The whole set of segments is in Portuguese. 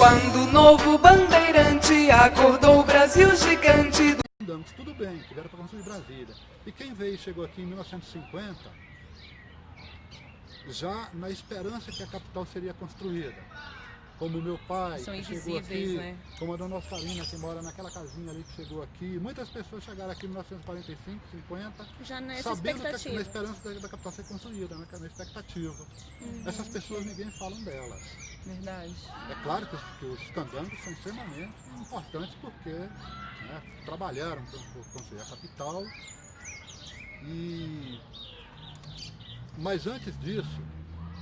Quando o novo bandeirante acordou o Brasil gigante. Tudo bem, tiveram para construir Brasília. E quem veio e chegou aqui em 1950, já na esperança que a capital seria construída. Como o meu pai, São que chegou invisíveis, aqui, né? como a dona Oscarina, que mora naquela casinha ali que chegou aqui. Muitas pessoas chegaram aqui em 1945, 50, Já nessa sabendo expectativa. que na esperança da capital ser construída, né? Na expectativa. Essas pessoas ninguém fala delas. Verdade. É claro que os candangos são extremamente importantes porque, né, trabalharam por construir a capital. Mas antes disso,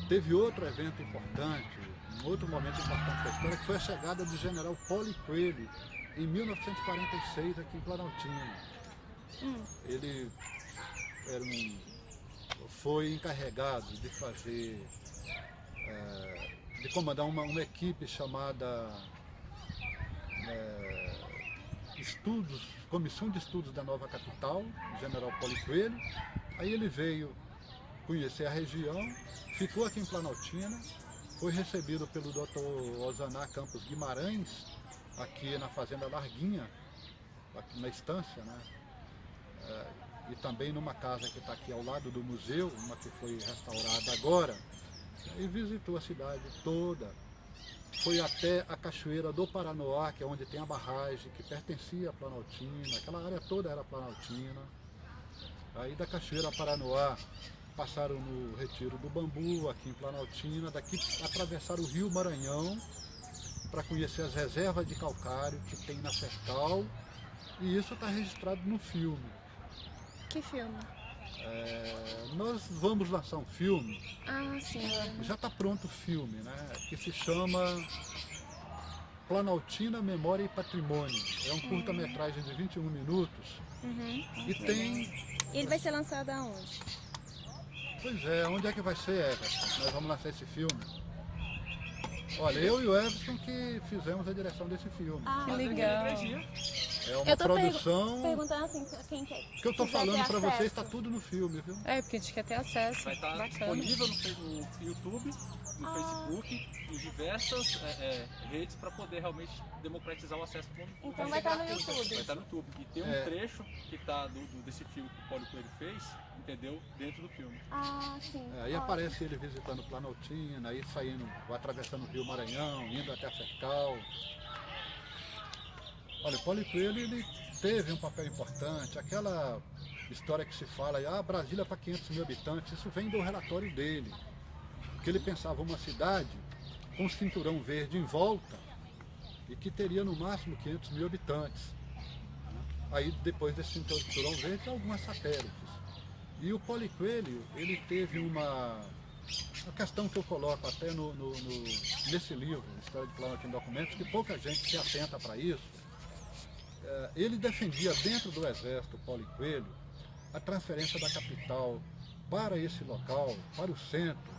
teve outro evento importante, um outro momento importante da história, que foi a chegada do general Paulo Coelho em 1946 aqui em Planaltina. Ele foi encarregado de fazer, de comandar uma equipe chamada Comissão de Estudos da Nova Capital, o general Paulo Coelho. Aí ele veio conhecer a região, ficou aqui em Planaltina, foi recebido pelo Dr. Osaná Campos Guimarães, aqui na Fazenda Larguinha, aqui na estância, né? E também numa casa que está aqui ao lado do museu, uma que foi restaurada agora, e visitou a cidade toda. Foi até a Cachoeira do Paranoá, que é onde tem a barragem, que pertencia a Planaltina, aquela área toda era Planaltina. Aí da Cachoeira Paranoá, passaram no Retiro do Bambu, aqui em Planaltina, daqui atravessaram o Rio Maranhão, para conhecer as reservas de calcário que tem na Cercal, e isso está registrado no filme. Que filme? Nós vamos lançar um filme, Ah, sim. já está pronto o filme, né, que se chama Planaltina, Memória e Patrimônio. É um curta-metragem de 21 minutos e tem... E ele vai ser lançado aonde? Pois é, onde é que vai ser, Everton? Nós vamos lançar esse filme. Olha, eu e o Everton que fizemos a direção desse filme. Que legal. É uma Eu tô produção... perguntando assim, quem quer. O que eu estou falando para vocês está tudo no filme, viu? É, porque a gente quer ter acesso. Vai estar Bacana. disponível no YouTube, no Facebook, em diversas redes para poder realmente democratizar o acesso ao público. Então vai estar no Vai YouTube. estar no YouTube. E tem um trecho que está desse filme que o Paulo Coelho fez, entendeu? Dentro do filme. Ah, sim. Aí aparece ele visitando Planaltina, aí saindo, atravessando o Rio Maranhão, indo até a Cercal. Olha, o Paulo Coelho, ele teve um papel importante. Aquela história que se fala, Brasília para 500 mil habitantes, isso vem do relatório dele. Que ele pensava uma cidade com um cinturão verde em volta e que teria no máximo 500 mil habitantes. Aí depois desse cinturão verde, algumas satélites. E o Paulo Coelho, ele teve uma questão que eu coloco até nesse livro, História de Planaltina em Documentos, que pouca gente se atenta para isso. Ele defendia dentro do Exército, Paulo Coelho, a transferência da capital para esse local, para o centro,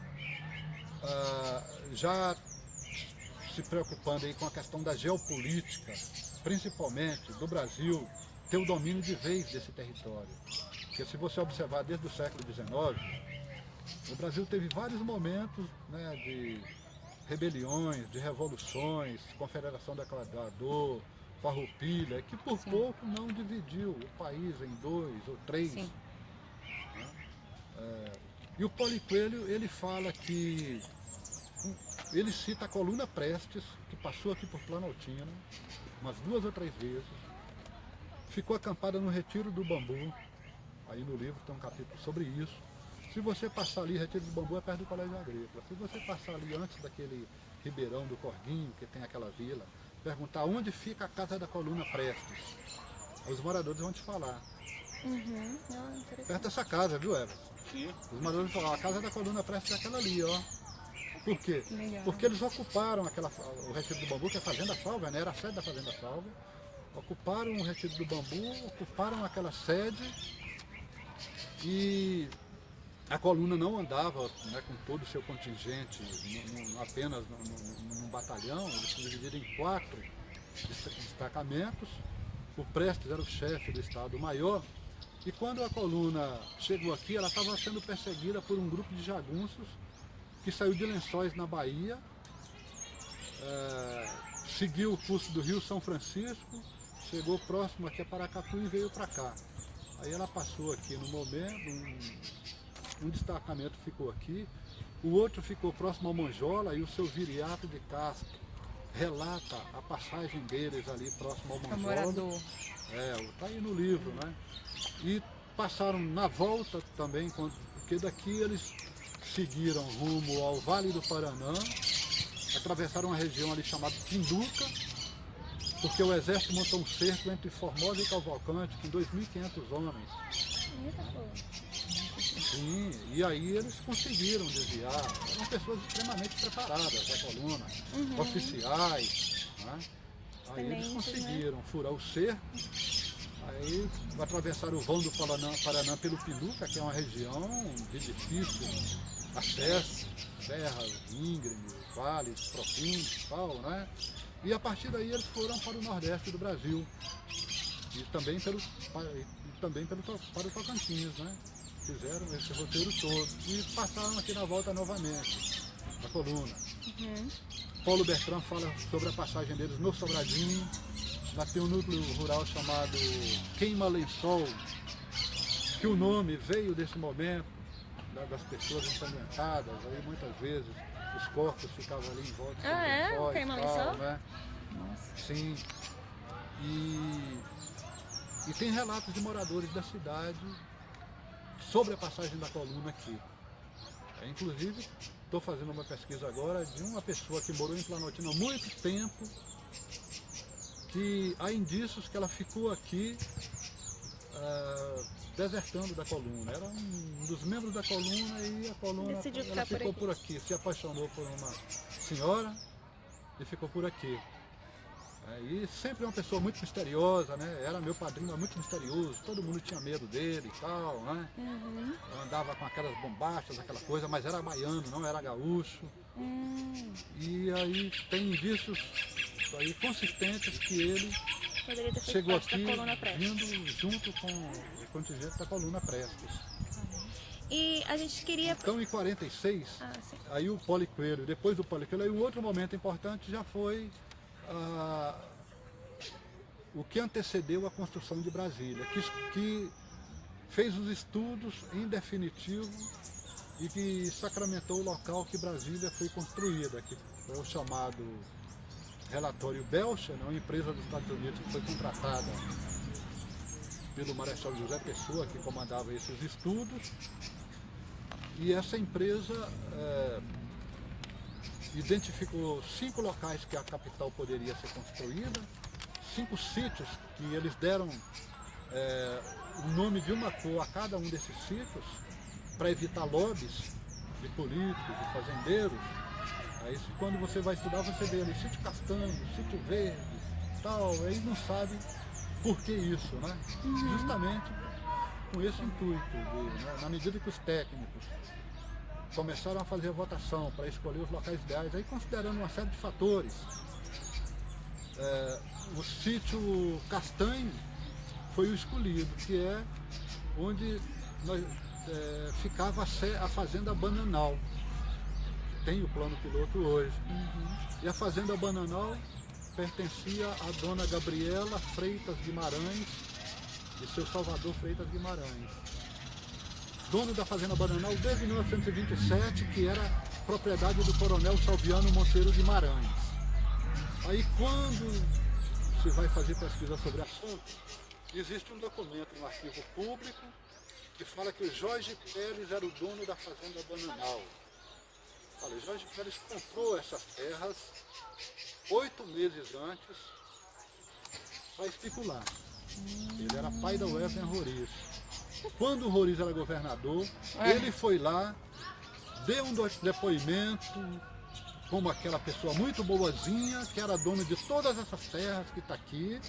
já se preocupando aí com a questão da geopolítica, principalmente do Brasil, ter o domínio de vez desse território. Porque se você observar desde o século XIX, o Brasil teve vários momentos, né, de rebeliões, de revoluções, Confederação Declarador, Farroupilha, que por pouco não dividiu o país em 2 ou 3. Né? E o Paulo Coelho, ele fala que, ele cita a coluna Prestes, que passou aqui por Planaltina, umas 2 ou 3 vezes, ficou acampada no Retiro do Bambu, aí no livro tem um capítulo sobre isso. Se você passar ali, Retiro do Bambu é perto do Colégio Agrícola, se você passar ali antes daquele Ribeirão do Corguinho, que tem aquela vila, perguntar onde fica a casa da coluna Prestes, os moradores vão te falar. Perto dessa casa, viu, Everton? Sim. Os moradores vão falar, a casa da coluna Prestes é aquela ali, ó. Por quê? Porque eles ocuparam o Retiro do Bambu, que é a Fazenda Salva, né? Era a sede da Fazenda Salva. Ocuparam o Retiro do Bambu, ocuparam aquela sede e a coluna não andava, né, com todo o seu contingente, apenas num batalhão, eles se dividiram em 4 destacamentos. O Prestes era o chefe do Estado-Maior, e quando a coluna chegou aqui, ela estava sendo perseguida por um grupo de jagunços que saiu de Lençóis, na Bahia, seguiu o curso do Rio São Francisco, chegou próximo aqui a Paracatu e veio para cá. Aí ela passou aqui no momento, um destacamento ficou aqui, o outro ficou próximo ao Monjola, e o seu Viriato de Castro relata a passagem deles ali próximo ao Monjola. Morador. Tá aí no livro, né? E passaram na volta também, porque daqui eles seguiram rumo ao Vale do Paraná, atravessaram uma região ali chamada Pinduca, porque o exército montou um cerco entre Formosa e Cavalcante com 2.500 homens. Eita, pô. Sim, e aí eles conseguiram desviar. Eram pessoas extremamente preparadas da coluna, oficiais, né? Aí eles Excelentes, conseguiram furar o cerco, aí atravessaram o vão do Paraná pelo Pinduca, que é uma região de difícil acesso, serras íngremes, vales profundos e tal, né? E a partir daí eles foram para o Nordeste do Brasil e também para o Tocantins, né? Fizeram esse roteiro todo e passaram aqui na volta novamente, a coluna. Paulo Bertrand fala sobre a passagem deles no Sobradinho. Lá tem um núcleo rural chamado Queima Lençol, que o nome veio desse momento, das pessoas ensanguentadas, aí muitas vezes os corpos ficavam ali em volta dos lençóis, Queima tal, Lençol? né? Nossa. Sim. E tem relatos de moradores da cidade sobre a passagem da coluna aqui. Inclusive, estou fazendo uma pesquisa agora de uma pessoa que morou em Planaltina há muito tempo, que há indícios que ela ficou aqui desertando da coluna. Era um dos membros da coluna e a coluna Decidiu ela ficar ficou por por aqui, se apaixonou por uma senhora e ficou por aqui. E sempre uma pessoa muito misteriosa, né? Era meu padrinho, muito misterioso, todo mundo tinha medo dele e tal, né? Andava com aquelas bombachas, aquela coisa, mas era baiano, não era gaúcho. E aí tem indícios aí consistentes que ele Poderia ter feito chegou parte aqui da coluna Prestes. vindo junto com o contingente da coluna Prestes. E a gente queria... Então em 46, sim. aí o Poli Coelho, depois do Poli Coelho, aí um outro momento importante já foi o que antecedeu a construção de Brasília, que fez os estudos em definitivo e que sacramentou o local que Brasília foi construída, que foi o chamado relatório Belcher, uma empresa dos Estados Unidos que foi contratada pelo Marechal José Pessoa, que comandava esses estudos, e essa empresa identificou 5 locais que a capital poderia ser construída, 5 sítios que eles deram o nome de uma cor a cada um desses sítios, para evitar lobbies de políticos, de fazendeiros. Aí quando você vai estudar, você vê ali sítio castanho, sítio verde, tal, aí não sabe por que isso, né? Justamente com esse intuito, né? Na medida que os técnicos começaram a fazer a votação para escolher os locais ideais, aí considerando uma série de fatores. O sítio Castanho foi o escolhido, que é onde ficava a fazenda Bananal, que tem o plano piloto hoje. E a fazenda Bananal pertencia à dona Gabriela Freitas Guimarães e seu Salvador Freitas Guimarães, dono da fazenda Bananal desde 1927, que era propriedade do coronel Salviano Monteiro Guimarães. Aí quando se vai fazer pesquisa sobre o assunto, existe um documento no arquivo público que fala que o Jorge Pérez era o dono da fazenda Bananal. Olha, o Jorge Pérez comprou essas terras 8 meses antes para especular. Ele era pai da Wesley Roriz. Quando o Roriz era governador, ele foi lá, deu um depoimento como aquela pessoa muito boazinha, que era dono de todas essas terras que está aqui,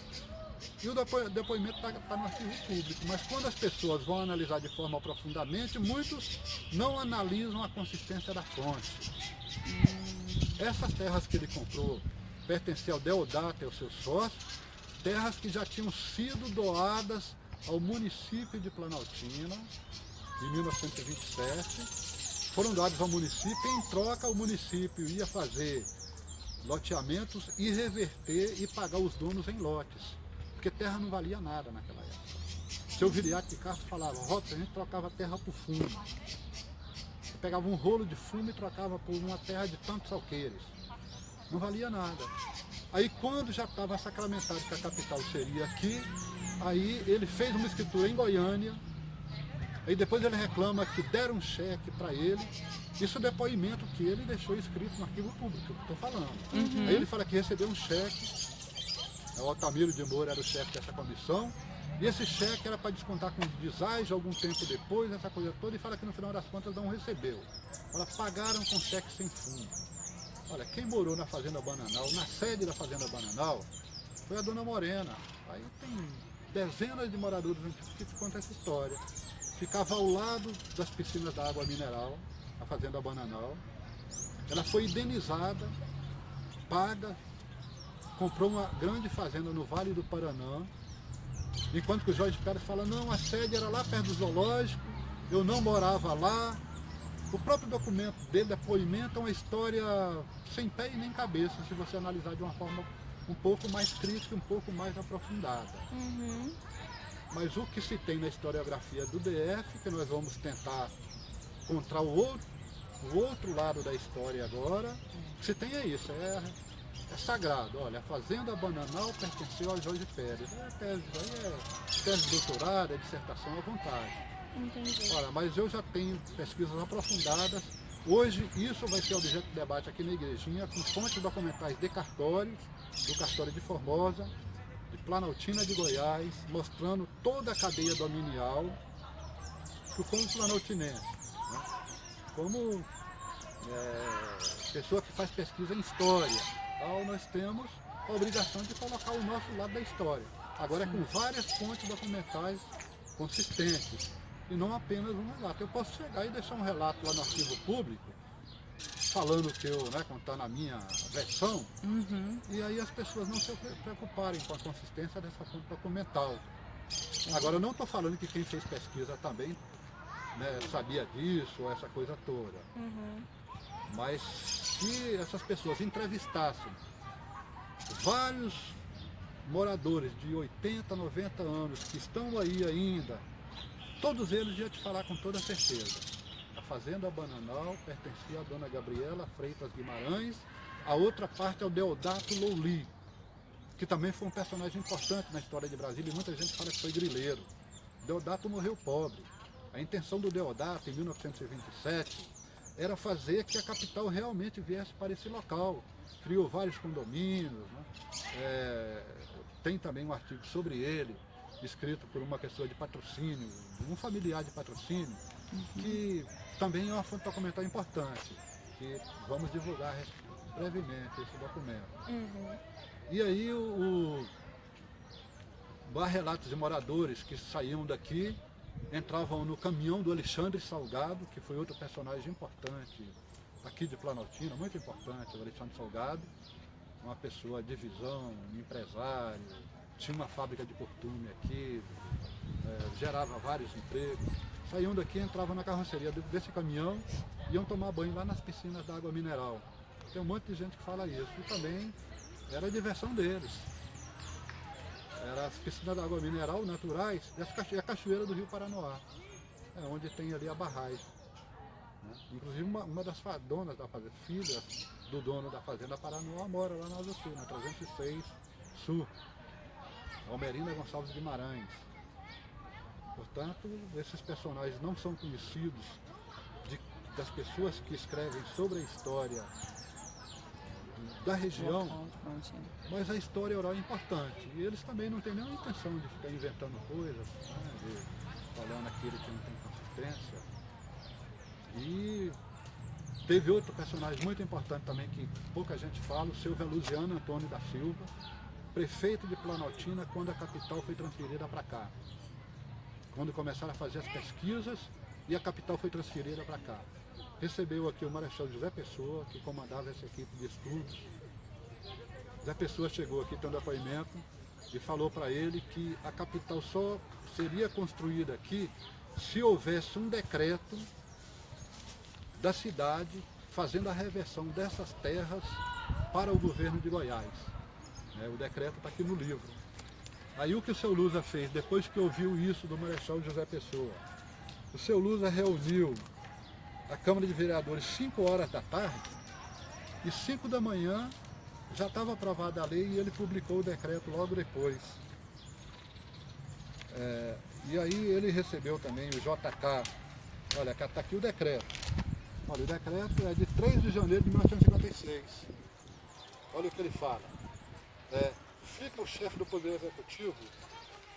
e o depoimento está no arquivo público. Mas quando as pessoas vão analisar de forma aprofundamente, muitos não analisam a consistência da fonte. Essas terras que ele comprou pertenciam ao Deodato e ao seu sócio, terras que já tinham sido doadas ao município de Planaltina, em 1927, foram dados ao município, em troca o município ia fazer loteamentos e reverter e pagar os donos em lotes, porque terra não valia nada naquela época. Seu Viriato de Castro falava, Robson, a gente trocava terra por fumo. Você pegava um rolo de fumo e trocava por uma terra de tantos alqueires. Não valia nada. Aí quando já estava sacramentado que a capital seria aqui, aí ele fez uma escritura em Goiânia, aí depois ele reclama que deram um cheque para ele, isso é depoimento que ele deixou escrito no arquivo público, que eu estou falando. Aí ele fala que recebeu um cheque, o Altamiro de Moura era o chefe dessa comissão, e esse cheque era para descontar com deságio algum tempo depois, essa coisa toda, e fala que no final das contas não recebeu. Fala, pagaram com cheque sem fundo. Olha, quem morou na Fazenda Bananal, na sede da Fazenda Bananal, foi a Dona Morena. Aí tem dezenas de moradores antigos que te contam essa história. Ficava ao lado das piscinas da água mineral, a Fazenda Bananal. Ela foi indenizada, paga, comprou uma grande fazenda no Vale do Paraná, enquanto que o Jorge Pérez fala, não, a sede era lá perto do zoológico, eu não morava lá. O próprio documento dele, depoimento, é uma história sem pé e nem cabeça, se você analisar de uma forma um pouco mais crítica, um pouco mais aprofundada. Mas o que se tem na historiografia do DF, que nós vamos tentar encontrar o outro lado da história agora, o que se tem é isso, é sagrado. Olha, a Fazenda Bananal pertenceu a Jorge Pérez. Tese de doutorado, é dissertação à vontade. Entendi. Olha, mas eu já tenho pesquisas aprofundadas. Hoje isso vai ser objeto de debate aqui na igrejinha, com fontes documentais de cartórios, do cartório de Formosa, de Planaltina de Goiás, mostrando toda a cadeia dominial como planaltinense, né? Como pessoa que faz pesquisa em história, nós temos a obrigação de colocar o nosso lado da história. Agora com várias fontes documentais consistentes, e não apenas um relato. Eu posso chegar e deixar um relato lá no arquivo público, falando que eu, contando a minha versão, e aí as pessoas não se preocuparem com a consistência dessa fonte documental. Agora, eu não estou falando que quem fez pesquisa também sabia disso, ou essa coisa toda. Mas se essas pessoas entrevistassem vários moradores de 80, 90 anos que estão aí ainda, todos eles iam te falar com toda certeza. A Fazenda Bananal pertencia à Dona Gabriela Freitas Guimarães, a outra parte é o Deodato Louli, que também foi um personagem importante na história de Brasília, e muita gente fala que foi grileiro. Deodato morreu pobre. A intenção do Deodato, em 1927, era fazer que a capital realmente viesse para esse local. Criou vários condomínios, tem também um artigo sobre ele, escrito por uma pessoa de patrocínio, um familiar de patrocínio, que também é uma fonte documental importante, que vamos divulgar brevemente esse documento. E aí há relatos de moradores que saíam daqui, entravam no caminhão do Alexandre Salgado, que foi outro personagem importante aqui de Planaltina, muito importante, o Alexandre Salgado, uma pessoa de visão, um empresário, tinha uma fábrica de cortume aqui, gerava vários empregos. Saíam daqui, entravam na carroceria desse caminhão, iam tomar banho lá nas piscinas da água mineral. Tem um monte de gente que fala isso, e também era a diversão deles. Era as piscinas da água mineral naturais e a cachoeira do Rio Paranoá, onde tem ali a barragem. Inclusive uma das donas da fazenda, filhas do dono da Fazenda Paranoá, mora lá na Asa Sul, na 306 Sul. Almerina Gonçalves Guimarães. Portanto, esses personagens não são conhecidos das pessoas que escrevem sobre a história da região, mas a história oral é importante. E eles também não têm nenhuma intenção de ficar inventando coisas, falando aquilo que não tem consistência. E teve outro personagem muito importante também, que pouca gente fala, o seu Veluziano Antônio da Silva, prefeito de Planaltina quando a capital foi transferida para cá. Quando começaram a fazer as pesquisas e a capital foi transferida para cá. Recebeu aqui o Marechal José Pessoa, que comandava essa equipe de estudos. José Pessoa chegou aqui tendo depoimento e falou para ele que a capital só seria construída aqui se houvesse um decreto da cidade fazendo a reversão dessas terras para o governo de Goiás. O decreto está aqui no livro. Aí o que o seu Lusa fez, depois que ouviu isso do Marechal José Pessoa, o seu Lusa reuniu a Câmara de Vereadores 5 horas da tarde e 5 da manhã já estava aprovada a lei e ele publicou o decreto logo depois. E aí ele recebeu também o JK, olha, está aqui o decreto. Olha, o decreto é de 3 de janeiro de 1956. Olha o que ele fala. Fica o chefe do Poder Executivo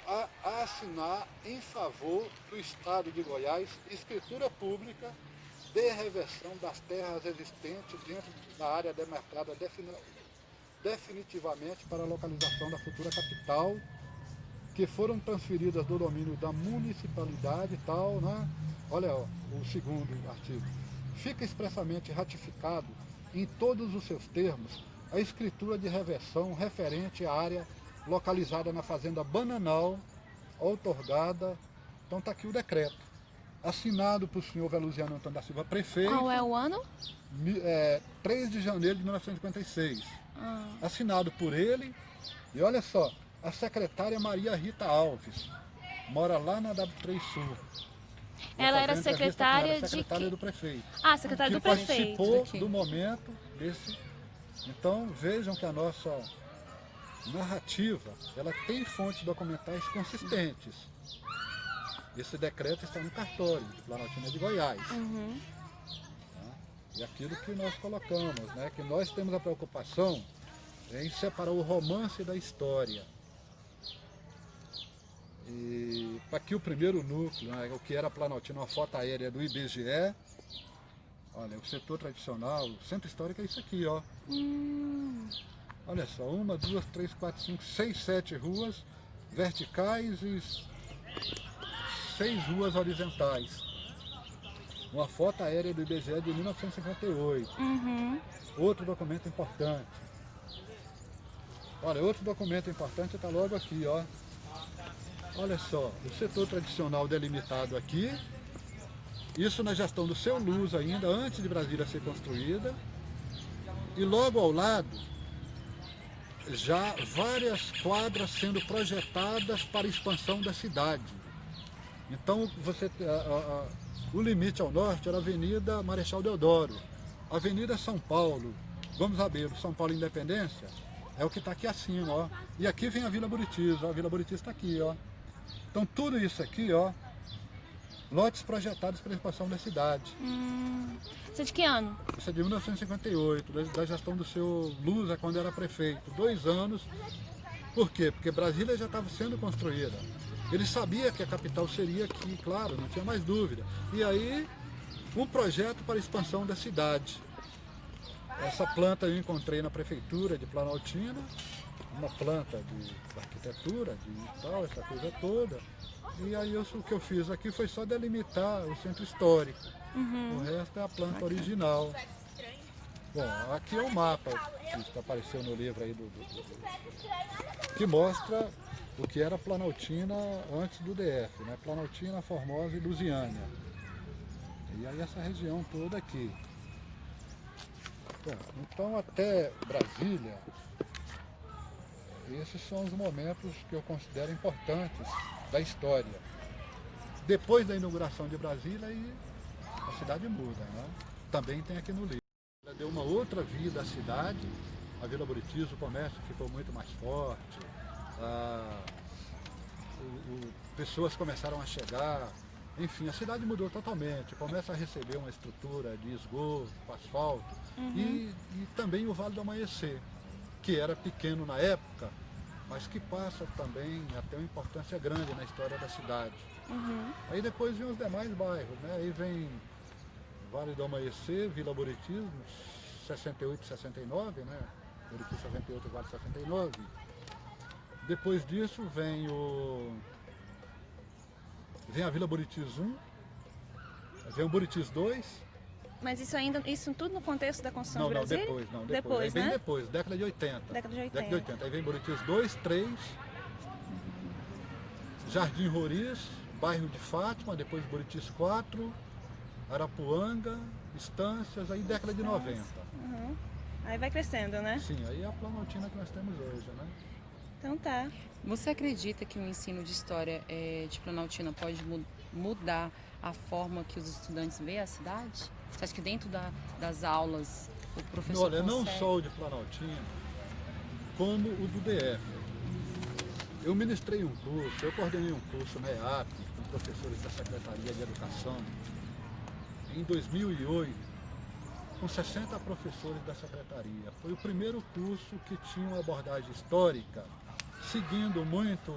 a assinar em favor do Estado de Goiás escritura pública de reversão das terras existentes dentro da área demarcada definitivamente para a localização da futura capital, que foram transferidas do domínio da municipalidade e tal, né? Olha o segundo artigo. Fica expressamente ratificado em todos os seus termos a escritura de reversão referente à área localizada na fazenda Bananal, outorgada. Então está aqui o decreto, assinado por o senhor Veluziano Antônio da Silva, prefeito. Qual é o ano? 3 de janeiro de 1956. Assinado por ele, e olha só, a secretária Maria Rita Alves, mora lá na W3 Sul. Ela era secretária secretária do prefeito. Ah, secretária do prefeito. Participou do momento desse. Então vejam que a nossa narrativa, ela tem fontes documentais consistentes. Esse decreto está no cartório de Planaltina de Goiás. E aquilo que nós colocamos, né, que nós temos a preocupação em separar o romance da história. E aqui o primeiro núcleo, né, o que era Planaltina, uma foto aérea do IBGE. Olha, o setor tradicional, o centro histórico é isso aqui, ó. Olha só, 1, 2, 3, 4, 5, 6, 7 ruas verticais e 6 ruas horizontais. Uma foto aérea do IBGE de 1958. Outro documento importante. Olha, outro documento importante está logo aqui, ó. Olha só, o setor tradicional delimitado aqui. Isso na gestão do seu Luz ainda, antes de Brasília ser construída. E logo ao lado, já várias quadras sendo projetadas para a expansão da cidade. Então, o limite ao norte era a Avenida Marechal Deodoro, Avenida São Paulo, Gomes Rabelo, São Paulo Independência, é o que está aqui acima, ó. E aqui vem a Vila Buritis, ó. A Vila Buritis está aqui, ó. Então tudo isso aqui, ó, lotes projetados para a expansão da cidade. Isso é de que ano? Isso é de 1958, da gestão do seu Lusa, quando era prefeito. 2 anos. Por quê? Porque Brasília já estava sendo construída. Ele sabia que a capital seria aqui, claro, não tinha mais dúvida. E aí, um projeto para a expansão da cidade. Essa planta eu encontrei na prefeitura de Planaltina, uma planta de arquitetura, de tal, essa coisa toda. E aí o que eu fiz aqui foi só delimitar o centro histórico. O resto é a planta original. Bom, aqui é o mapa que apareceu no livro aí que mostra o que era Planaltina antes do DF, né? Planaltina, Formosa e Lusiânia. E aí essa região toda aqui. Bom, então até Brasília, esses são os momentos que eu considero importantes da história. Depois da inauguração de Brasília, aí a cidade muda, né? Também tem aqui no livro. Ela deu uma outra vida à cidade, a Vila Buritis, o comércio ficou muito mais forte, pessoas começaram a chegar, enfim, a cidade mudou totalmente, começa a receber uma estrutura de esgoto, asfalto, e também o Vale do Amanhecer, que era pequeno na época, mas que passa também a ter uma importância grande na história da cidade. Aí depois vem os demais bairros, né? Aí vem Vale do Amanhecer, Vila Buritis, 68 e 69, né? Buritis 68 e Vale 69. Depois disso vem a Vila Buritis 1, vem o Buritis 2. Mas isso tudo no contexto da construção de Brasília? Depois, né? bem depois, década de 80. Década de 80. Aí vem Buritis 2, 3, Jardim Roriz, bairro de Fátima, depois Buritis 4, Arapuanga, Estâncias, aí década de 90. Aí vai crescendo, né? Sim, aí é a Planaltina que nós temos hoje, né? Então tá. Você acredita que o ensino de história de Planaltina pode mudar a forma que os estudantes veem a cidade? Você acha que dentro das aulas o professor Olha, não consegue? só o de Planaltina, como o do DF. Eu ministrei um curso, eu coordenei um curso na EAP, com professores da Secretaria de Educação, em 2008, com 60 professores da Secretaria. Foi o primeiro curso que tinha uma abordagem histórica, seguindo muito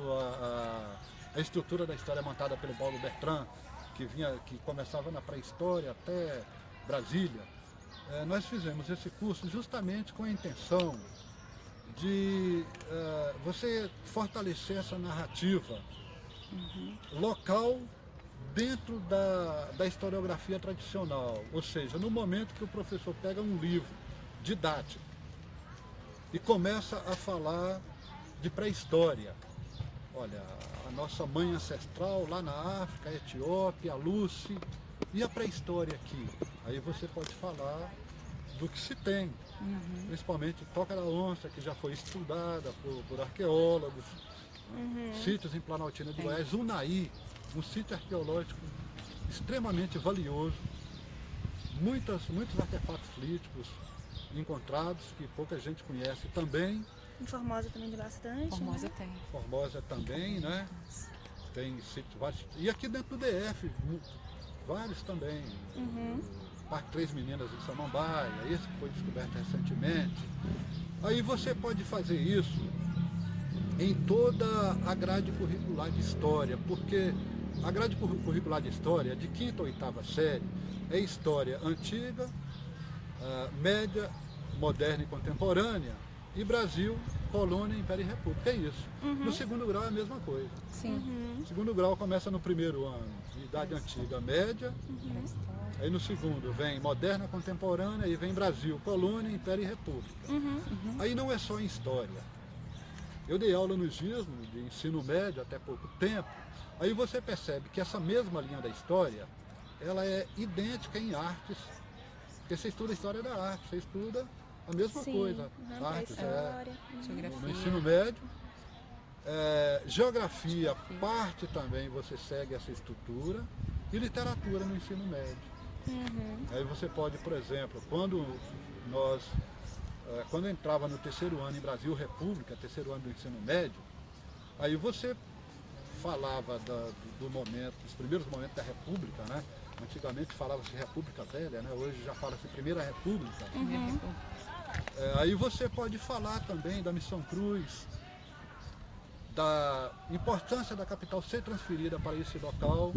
a estrutura da história montada pelo Paulo Bertrand, que começava na pré-história até Brasília. Nós fizemos esse curso justamente com a intenção de você fortalecer essa narrativa local dentro da historiografia tradicional. Ou seja, no momento que o professor pega um livro didático e começa a falar de pré-história. Olha, a nossa mãe ancestral lá na África, a Etiópia, a Lucy, e a pré-história aqui. Aí você pode falar do que se tem, principalmente Toca da Onça, que já foi estudada por arqueólogos, sítios em Planaltina de Goiás, Unai, um sítio arqueológico extremamente valioso, muitos artefatos líticos encontrados, que pouca gente conhece também. Em Formosa também tem bastante. Formosa né? tem. Formosa também, né? Tem sítios vários. E aqui dentro do DF, vários também. O Parque Três Meninas em Samambaia, esse que foi descoberto recentemente. Aí você pode fazer isso em toda a grade curricular de história, porque a grade curricular de história, de 5ª a 8ª série, é história antiga, média, moderna e contemporânea, e Brasil, colônia, Império e República, é isso. No segundo grau é a mesma coisa. Sim. O segundo grau começa no primeiro ano, Idade Antiga, Média, aí no segundo vem Moderna, Contemporânea, e vem Brasil, colônia, Império e República. Aí não é só em história. Eu dei aula no GISMO, de ensino médio até pouco tempo, aí você percebe que essa mesma linha da história, ela é idêntica em artes, porque você estuda a história da arte, você estuda a mesma coisa. Artes História. no ensino médio. Geografia, parte também você segue essa estrutura, e literatura no ensino médio. Aí você pode, por exemplo, quando entrava no terceiro ano em Brasil República, terceiro ano do ensino médio, aí você falava do momento, dos primeiros momentos da República, né? Antigamente falava-se República Velha, né? Hoje já fala-se Primeira República. Aí você pode falar também da Missão Cruz, da importância da capital ser transferida para esse local,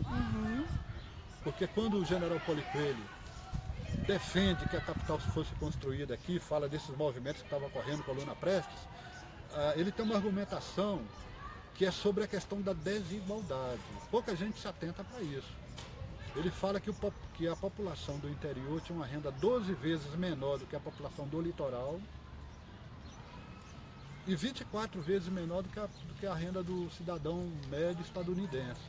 porque quando o general Paulo Coelho defende que a capital fosse construída aqui, fala desses movimentos que estavam ocorrendo com a Coluna Prestes, ele tem uma argumentação que é sobre a questão da desigualdade. Pouca gente se atenta para isso. Ele fala que a população do interior tinha uma renda 12 vezes menor do que a população do litoral e 24 vezes menor do que a renda do cidadão médio estadunidense.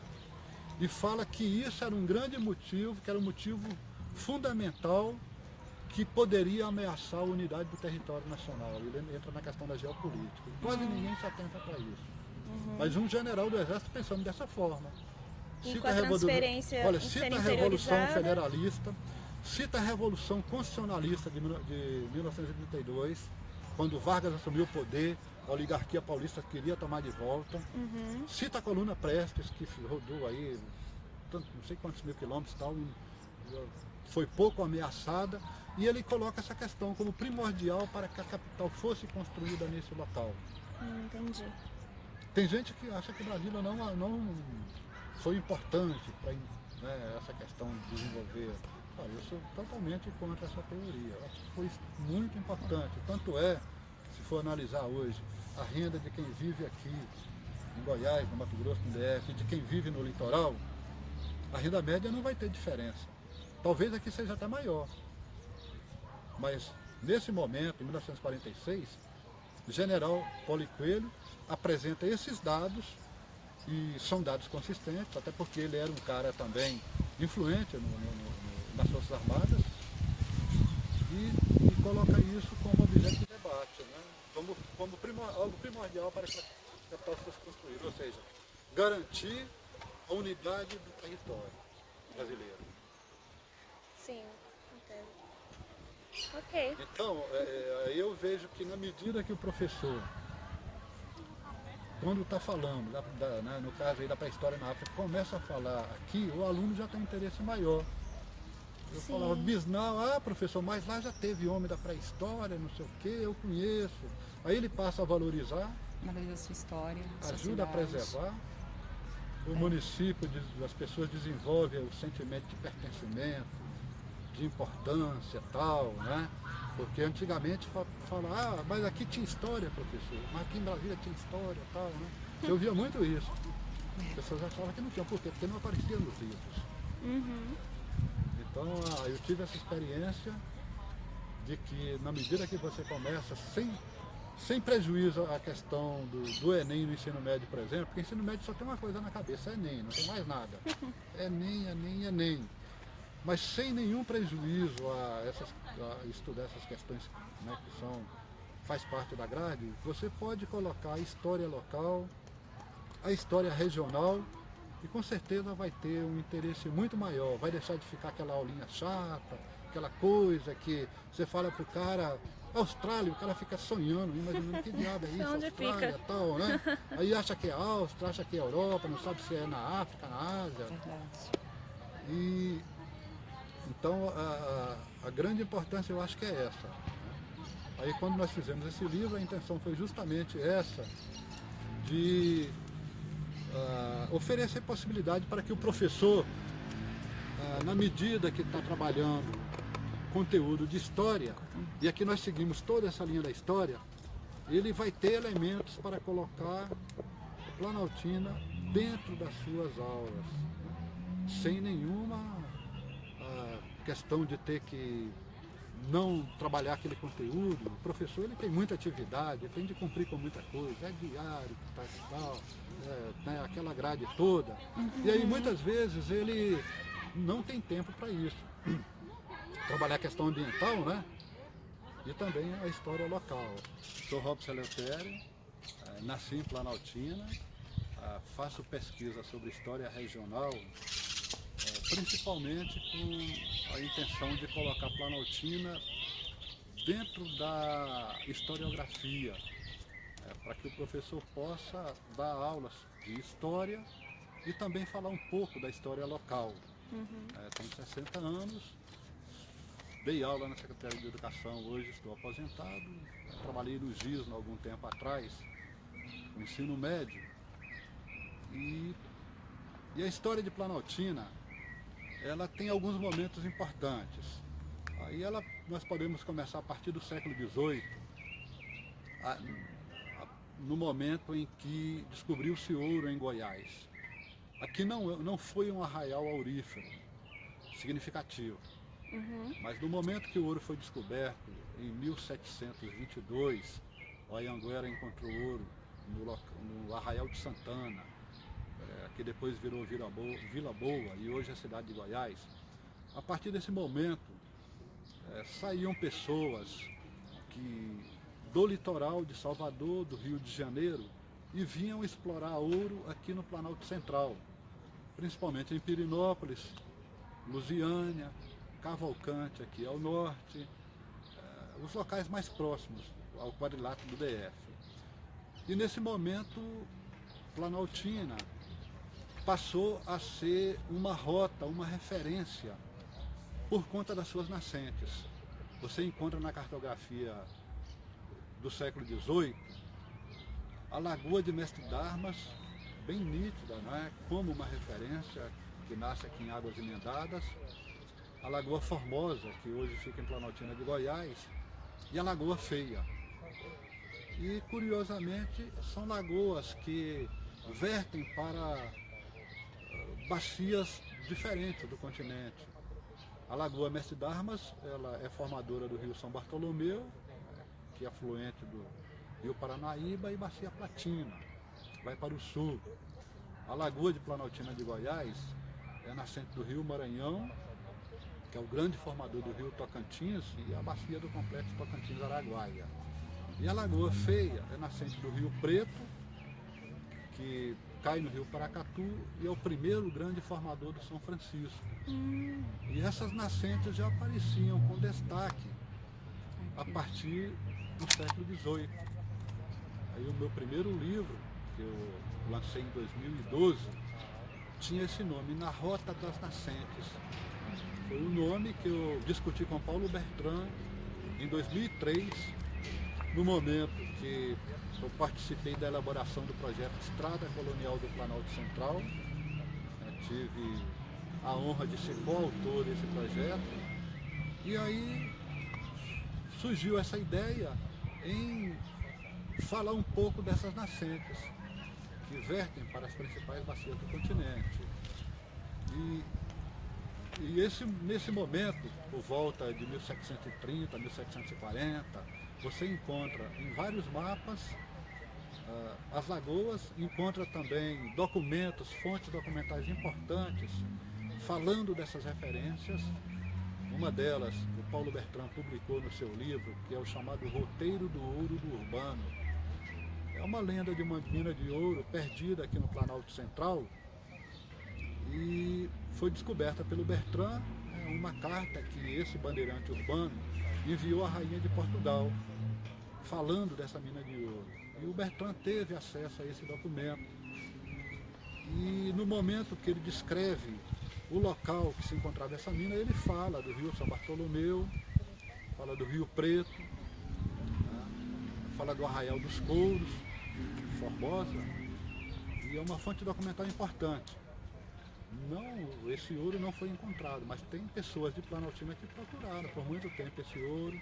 E fala que isso era um grande motivo, que era um motivo fundamental que poderia ameaçar a unidade do território nacional. Ele entra na questão da geopolítica. Quase ninguém se atenta para isso. Mas um general do Exército pensando dessa forma. E com a transferência cita a Revolução Federalista, cita a Revolução Constitucionalista de 1932, quando Vargas assumiu o poder, a oligarquia paulista queria tomar de volta. Cita a Coluna Prestes, que rodou aí não sei quantos mil quilômetros e tal, foi pouco ameaçada, e ele coloca essa questão como primordial para que a capital fosse construída nesse local. Entendi. Tem gente que acha que Brasília não foi importante para essa questão de desenvolver. Eu sou totalmente contra essa teoria. Eu acho que foi muito importante. Tanto é, se for analisar hoje, a renda de quem vive aqui em Goiás, no Mato Grosso, no DF, de quem vive no litoral, a renda média não vai ter diferença. Talvez aqui seja até maior. Mas, nesse momento, em 1946, o general Paulo Coelho apresenta esses dados, e são dados consistentes, até porque ele era um cara também influente nas Forças Armadas, e coloca isso como objeto algo primordial para que a capital fosse construída, ou seja, garantir a unidade do território brasileiro. Sim, entendo. Ok. Então, eu vejo que na medida que o professor, quando está falando, né, no caso aí da pré-história na África, começa a falar aqui, o aluno já tem um interesse maior. Eu Sim. falava, Bisnal, professor, mas lá já teve homem da pré-história, não sei o quê, eu conheço. Aí ele passa a valorizar, Valoriza a sua história, sua ajuda a cidade. preservar. O município, as pessoas desenvolvem o sentimento de pertencimento, de importância e tal, né? Porque antigamente falava, mas aqui tinha história, professor, mas aqui em Brasília tinha história e tal, né? Eu ouvia muito isso. As pessoas achavam que não tinha, por quê? Porque não aparecia nos livros. Uhum. Então eu tive essa experiência de que na medida que você começa, sem prejuízo à questão do Enem no ensino médio, por exemplo, porque ensino médio só tem uma coisa na cabeça, é Enem, não tem mais nada. Enem, Enem, Enem. Mas sem nenhum prejuízo a estudar essas questões, né, que faz parte da grade, você pode colocar a história local, a história regional, e com certeza vai ter um interesse muito maior, vai deixar de ficar aquela aulinha chata, aquela coisa que você fala pro cara, Austrália, o cara fica sonhando, imaginando que diabo é isso, Onde Austrália fica? e tal, né? Aí acha que é Áustria, acha que é Europa, não sabe se é na África, na Ásia. Verdade. E então a grande importância eu acho que é essa. Aí quando nós fizemos esse livro, a intenção foi justamente essa, de oferecer possibilidade para que o professor, na medida que está trabalhando conteúdo de história, e aqui nós seguimos toda essa linha da história, ele vai ter elementos para colocar Planaltina dentro das suas aulas, sem nenhuma questão de ter que não trabalhar aquele conteúdo. O professor ele tem muita atividade, ele tem de cumprir com muita coisa, é diário, tal, né, aquela grade toda. E aí muitas vezes ele não tem tempo para isso. Trabalhar a questão ambiental, né? E também a história local. Sou Robson Eleutério, nasci em Planaltina, faço pesquisa sobre história regional, principalmente com a intenção de colocar Planaltina dentro da historiografia, para que o professor possa dar aulas de história e também falar um pouco da história local. Tenho 60 anos, dei aula na Secretaria de Educação, hoje estou aposentado, trabalhei no GISN há algum tempo atrás, no ensino médio, e a história de Planaltina, ela tem alguns momentos importantes. Aí nós podemos começar a partir do século XVIII, no momento em que descobriu-se ouro em Goiás. Aqui não foi um arraial aurífero significativo, mas no momento que o ouro foi descoberto, em 1722, o Anhanguera encontrou ouro no arraial de Santana, que depois virou Vila Boa e hoje é a cidade de Goiás. A partir desse momento, saíam pessoas do litoral de Salvador, do Rio de Janeiro, e vinham explorar ouro aqui no Planalto Central, principalmente em Pirinópolis, Lusiânia, Cavalcante aqui ao norte, os locais mais próximos ao quadrilátero do DF. E nesse momento, Planaltina passou a ser uma rota, uma referência, por conta das suas nascentes. Você encontra na cartografia do século XVIII a Lagoa de Mestre Darmas, bem nítida, né? Como uma referência que nasce aqui em Águas Emendadas, a Lagoa Formosa, que hoje fica em Planaltina de Goiás, e a Lagoa Feia. E, curiosamente, são lagoas que vertem para bacias diferentes do continente. A Lagoa Mestre Darmas, ela é formadora do rio São Bartolomeu, que é afluente do rio Paranaíba, e bacia Platina, vai para o sul. A Lagoa de Planaltina de Goiás é nascente do rio Maranhão, que é o grande formador do rio Tocantins, e a bacia do complexo Tocantins-Araguaia. E a Lagoa Feia é nascente do Rio Preto, que cai no Rio Paracatu e é o primeiro grande formador do São Francisco. E essas nascentes já apareciam com destaque a partir do século XVIII. Aí o meu primeiro livro, que eu lancei em 2012, tinha esse nome, Na Rota das Nascentes. Foi o nome que eu discuti com Paulo Bertrand em 2003, no momento que eu participei da elaboração do projeto Estrada Colonial do Planalto Central. Tive a honra de ser coautor desse projeto. E aí surgiu essa ideia em falar um pouco dessas nascentes que vertem para as principais bacias do continente. Nesse momento, por volta de 1730, 1740, você encontra em vários mapas as lagoas, encontra também documentos, fontes documentais importantes falando dessas referências. Uma delas, o Paulo Bertrand publicou no seu livro, que é o chamado Roteiro do Ouro do Urbano. É uma lenda de uma mina de ouro perdida aqui no Planalto Central e foi descoberta pelo Bertrand, uma carta que esse bandeirante urbano enviou à rainha de Portugal, falando dessa mina de ouro. E o Bertrand teve acesso a esse documento. E no momento que ele descreve o local que se encontrava essa mina, ele fala do Rio São Bartolomeu, fala do Rio Preto, fala do Arraial dos Couros, Formosa, e é uma fonte documental importante. Não, esse ouro não foi encontrado, mas tem pessoas de Planaltina que procuraram por muito tempo esse ouro.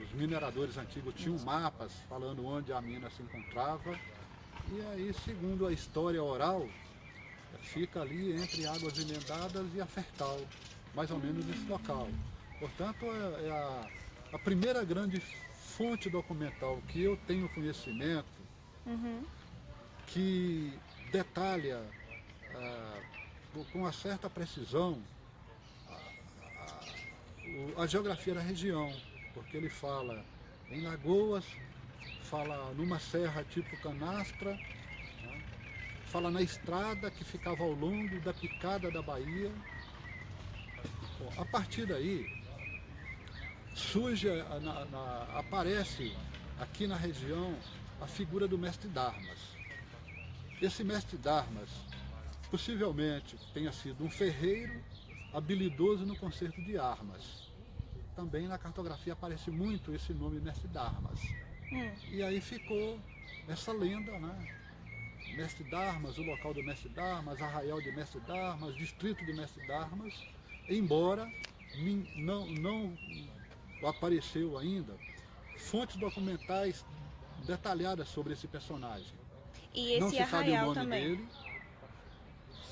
Os mineradores antigos tinham mapas falando onde a mina se encontrava. E aí, segundo a história oral, fica ali entre Águas Emendadas e a Fertal, mais ou menos esse local. Portanto, é a primeira grande fonte documental que eu tenho conhecimento, que detalha com uma certa precisão a geografia da região, porque ele fala em lagoas, fala numa serra tipo Canastra, fala na estrada que ficava ao longo da picada da Bahia. Bom, a partir daí surge, aparece aqui na região a figura do mestre d'armas. Esse mestre d'armas possivelmente tenha sido um ferreiro habilidoso no conserto de armas. Também na cartografia aparece muito esse nome mestre d'armas. E aí ficou essa lenda, né? Mestre d'armas, o local do mestre d'armas, arraial de mestre d'armas, distrito de mestre d'armas, embora não apareceu ainda fontes documentais detalhadas sobre esse personagem. E esse não se sabe o arraial nome também. dele,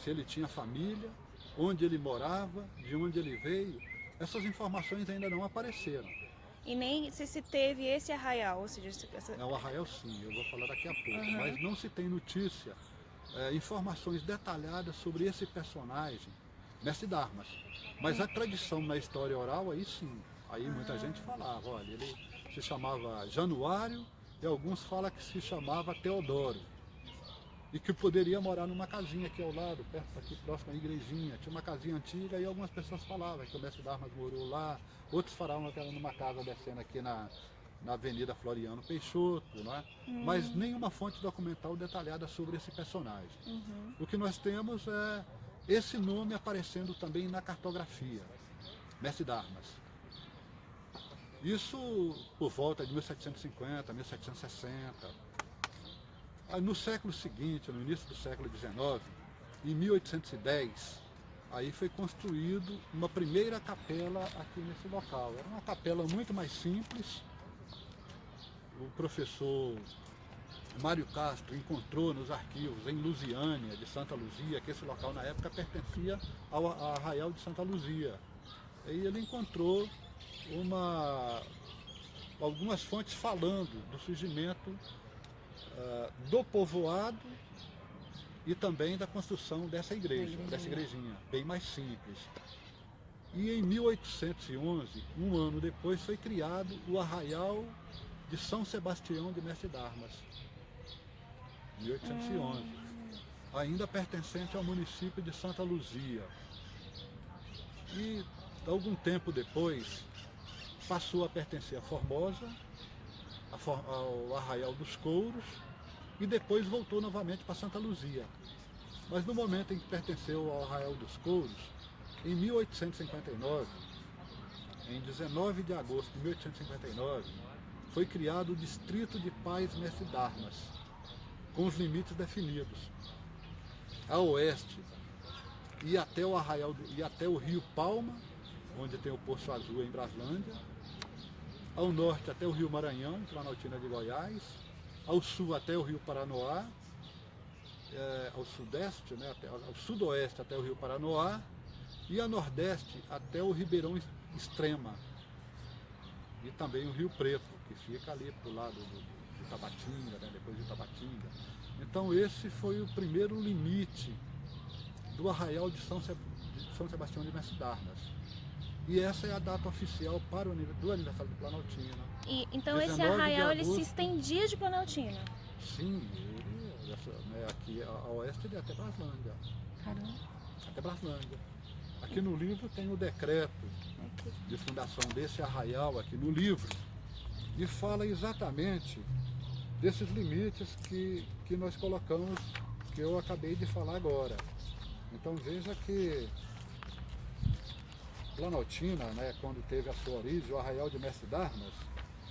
se ele tinha família, onde ele morava, de onde ele veio. Essas informações ainda não apareceram. E nem se teve esse arraial, ou seja, O arraial sim, eu vou falar daqui a pouco, mas não se tem notícia, informações detalhadas sobre esse personagem, mestre d'armas. Mas a tradição na história oral, aí sim, aí muita gente falava, olha, ele se chamava Januário e alguns falam que se chamava Teodoro. E que poderia morar numa casinha aqui ao lado, perto aqui próximo à igrejinha. Tinha uma casinha antiga e algumas pessoas falavam que o mestre d'armas morou lá, outros falavam que era numa casa descendo aqui na Avenida Floriano Peixoto, não é? Mas nenhuma fonte documental detalhada sobre esse personagem. O que nós temos é esse nome aparecendo também na cartografia, mestre d'armas. Isso por volta de 1750, 1760. No século seguinte, no início do século XIX, em 1810, aí foi construído uma primeira capela aqui nesse local. Era uma capela muito mais simples. O professor Mário Castro encontrou nos arquivos em Lusiânia, de Santa Luzia, que esse local na época pertencia ao Arraial de Santa Luzia. E ele encontrou algumas fontes falando do surgimento do povoado e também da construção dessa igreja, dessa igrejinha, bem mais simples. E em 1811, um ano depois, foi criado o Arraial de São Sebastião de Mestre d'Armas, 1811, ainda pertencente ao município de Santa Luzia. E algum tempo depois passou a pertencer a Formosa, ao Arraial dos Couros, e depois voltou novamente para Santa Luzia. Mas no momento em que pertenceu ao Arraial dos Couros, em 1859, em 19 de agosto de 1859, foi criado o Distrito de Paz Mestre d'Armas, com os limites definidos. A oeste, e até o Arraial e até o Rio Palma, onde tem o Poço Azul em Braslândia, ao norte até o Rio Maranhão, em Planaltina de Goiás, ao sul até o Rio Paranoá, ao sudeste, né, ao sudoeste até o Rio Paranoá, e a nordeste até o Ribeirão Extrema, e também o Rio Preto, que fica ali para o lado de Tabatinga, né, depois de Tabatinga. Então esse foi o primeiro limite do Arraial de São Sebastião de Mestre d'Armas. E essa é a data oficial do aniversário de Planaltina. E, então esse arraial ele se estendia de Planaltina? Sim, aqui a oeste ele é até Braslândia. Caramba. Até Braslândia. Aqui no livro tem o decreto de fundação desse arraial aqui no livro, e fala exatamente desses limites que nós colocamos, que eu acabei de falar agora. Então veja que Planaltina, né, quando teve a sua origem, o Arraial de Mestre d'Armas,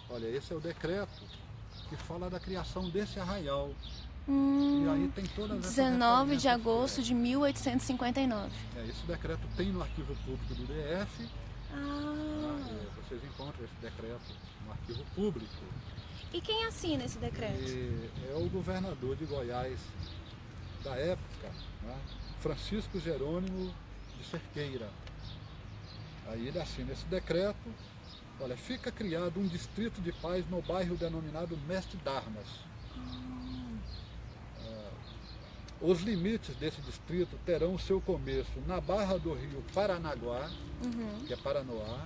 olha, esse é o decreto que fala da criação desse arraial. E aí tem todas essas 19 de agosto de 1859. Esse decreto tem no arquivo público do DF. Vocês encontram esse decreto no arquivo público. E quem assina esse decreto? É o governador de Goiás da época, né, Francisco Jerônimo de Cerqueira. Aí ele assina esse decreto. Olha, fica criado um distrito de paz no bairro denominado Mestre d'Armas. Os limites desse distrito terão o seu começo na barra do rio Paranaguá, que é Paranoá,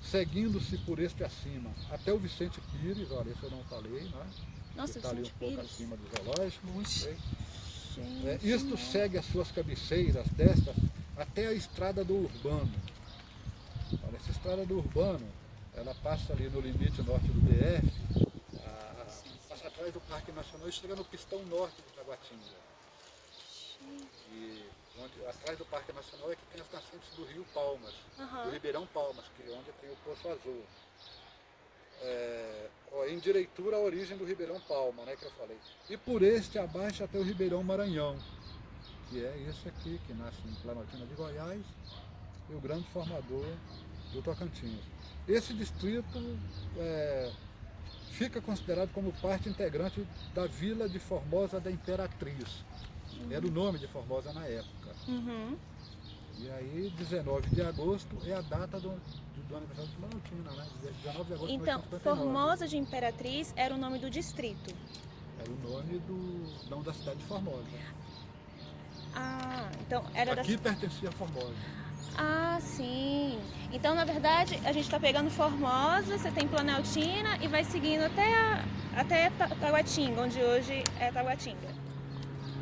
seguindo-se por este acima até o Vicente Pires, olha, isso eu não falei, né? Nossa, está ali um pouco Pires. acima do zoológico. Gente, Isto segue as suas cabeceiras destas até a estrada do Urbano. Olha, essa estrada do Urbano, ela passa ali no limite norte do DF, passa atrás do Parque Nacional e chega no pistão norte de Taguatinga. E atrás do Parque Nacional é que tem as nascentes do Rio Palmas, do Ribeirão Palmas, que é onde tem o Poço Azul. Em direitura a origem do Ribeirão Palma, né, que eu falei. E por este abaixo até o Ribeirão Maranhão, que é esse aqui, que nasce em Planaltina de Goiás, e o grande formador do Tocantins. Esse distrito fica considerado como parte integrante da Vila de Formosa da Imperatriz. Era o nome de Formosa na época. E aí, 19 de agosto é a data do aniversário de Planaltina, né? 19 de agosto de então, 1859. Formosa de Imperatriz era o nome do distrito? Era o nome não da cidade de Formosa. Então era Aqui pertencia a Formosa. Sim. Então, na verdade, a gente está pegando Formosa, você tem Planaltina e vai seguindo até Taguatinga, onde hoje é Taguatinga.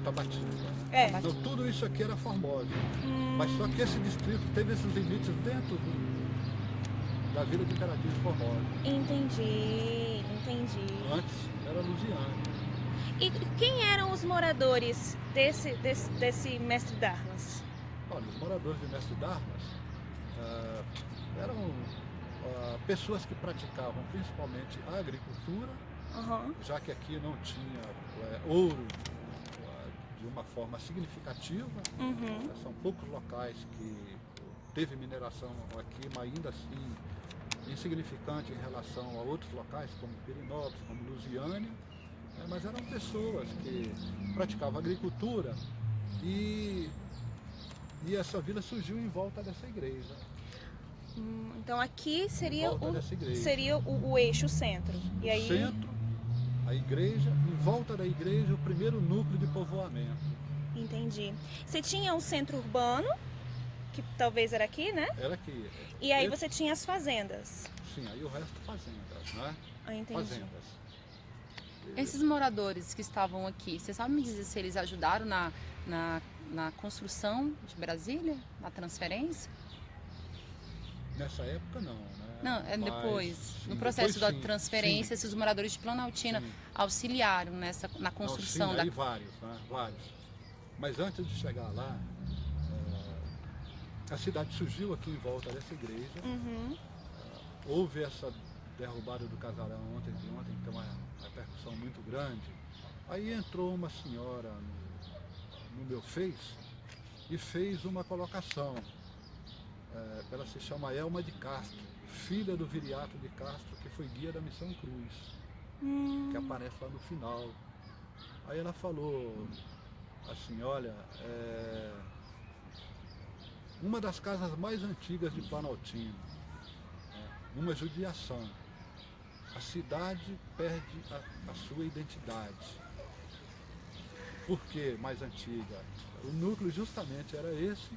Tabatinga. Então, tudo isso aqui era Formosa. Mas só que esse distrito teve esses limites dentro da Vila de Imperatriz de Formosa. Entendi. Antes era Lusiânia. E quem eram os moradores desse Mestre d'Armas? Olha, os moradores de Mestre d'Armas eram pessoas que praticavam principalmente a agricultura, já que aqui não tinha ouro de uma forma significativa. São poucos locais que teve mineração aqui, mas ainda assim insignificante em relação a outros locais, como Pirinópolis, como Lusiânia. Mas eram pessoas que praticavam agricultura e essa vila surgiu em volta dessa igreja. Então aqui seria o eixo, o centro. O centro, a igreja, em volta da igreja o primeiro núcleo de povoamento. Entendi. Você tinha um centro urbano que talvez era aqui, né? Era aqui. E aí Esse- você tinha as fazendas. Sim, aí o resto fazendas, né? Ah, entendi. Fazendas. Esses moradores que estavam aqui, você sabe me dizer se eles ajudaram na construção de Brasília, na transferência? Nessa época não, né? Não, é Mas, depois. sim, No processo depois da sim, transferência, sim, esses moradores de Planaltina sim. auxiliaram na Não, construção sim, da. aí vários, né? Vários. Mas antes de chegar lá, a cidade surgiu aqui em volta dessa igreja. Uhum. Houve essa derrubada do casarão ontem, que tem uma repercussão muito grande. Aí entrou uma senhora no meu Face e fez uma colocação. Ela se chama Elma de Castro, filha do Viriato de Castro, que foi guia da Missão Cruz, que aparece lá no final. Aí ela falou assim, olha, uma das casas mais antigas de Planaltina, uma judiação. A cidade perde a sua identidade. Por que mais antiga? O núcleo justamente era esse,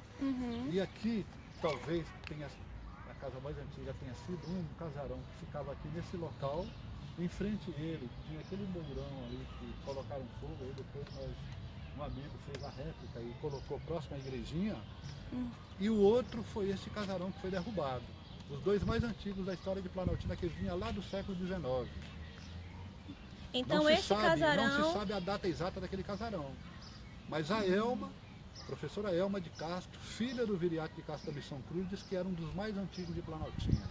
e aqui talvez a casa mais antiga tenha sido um casarão que ficava aqui nesse local, em frente a ele, tinha aquele mourão ali que colocaram fogo, aí depois um amigo fez a réplica e colocou próximo à igrejinha, e o outro foi esse casarão que foi derrubado. Os dois mais antigos da história de Planaltina, que vinha lá do século XIX. Então Não se esse sabe, casarão. Não se sabe a data exata daquele casarão. Mas a Elma, professora Elma de Castro, filha do Viriato de Castro da Missão Cruz, diz que era um dos mais antigos de Planaltina.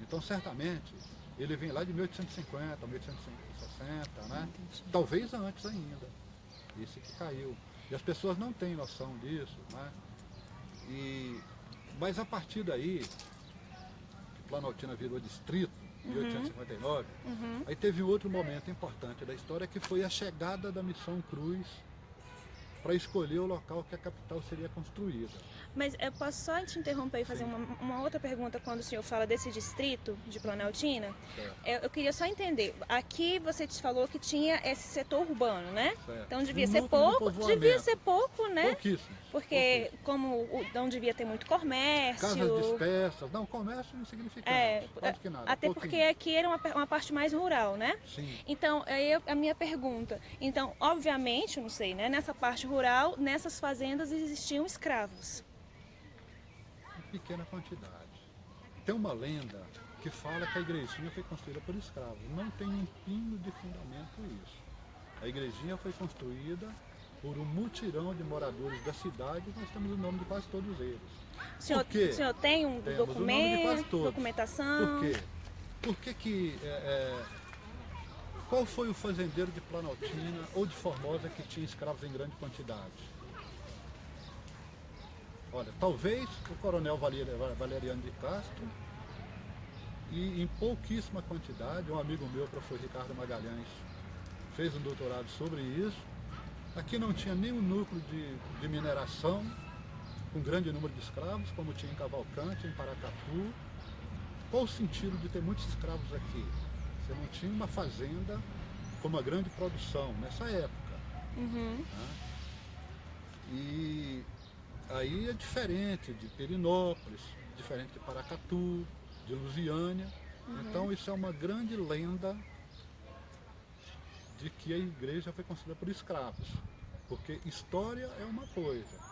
Então, certamente, ele vem lá de 1850, 1860, né? Talvez antes ainda. Esse que caiu. E as pessoas não têm noção disso, né? Mas a partir daí, que Planaltina virou distrito, em 1859, aí teve um outro momento importante da história, que foi a chegada da Missão Cruz para escolher o local que a capital seria construída. Mas eu posso só te interromper e fazer uma outra pergunta quando o senhor fala desse distrito de Planaltina? Certo. Eu queria só entender. Aqui você te falou que tinha esse setor urbano, né? Certo. Então devia Um ser núcleo de pouco, povoamento. né? Pouquíssimo. Porque como não devia ter muito comércio. Casas dispersas. Não, comércio insignificante. Quase que nada. Até porque aqui era uma parte mais rural, né? Sim. Então, aí a minha pergunta. Então, obviamente, não sei, né? Nessa parte rural, nessas fazendas existiam escravos. Em pequena quantidade. Tem uma lenda que fala que a igrejinha foi construída por escravos. Não tem um pingo de fundamento isso. A igrejinha foi construída por um mutirão de moradores da cidade, e nós temos o nome de quase todos eles. O senhor tem um Temos o nome de quase documento, todos. documentação? Por quê? Qual foi o fazendeiro de Planaltina ou de Formosa que tinha escravos em grande quantidade? Olha, talvez o coronel Valeriano de Castro, e em pouquíssima quantidade, um amigo meu, o professor Ricardo Magalhães, fez um doutorado sobre isso. Aqui não tinha nenhum núcleo de mineração com grande número de escravos, como tinha em Cavalcante, em Paracatu. Qual o sentido de ter muitos escravos aqui? Você não tinha uma fazenda com uma grande produção nessa época. Né? E aí é diferente de Perinópolis, diferente de Paracatu, de Lusiânia. Então isso é uma grande lenda de que a igreja foi construída por escravos. Porque história é uma coisa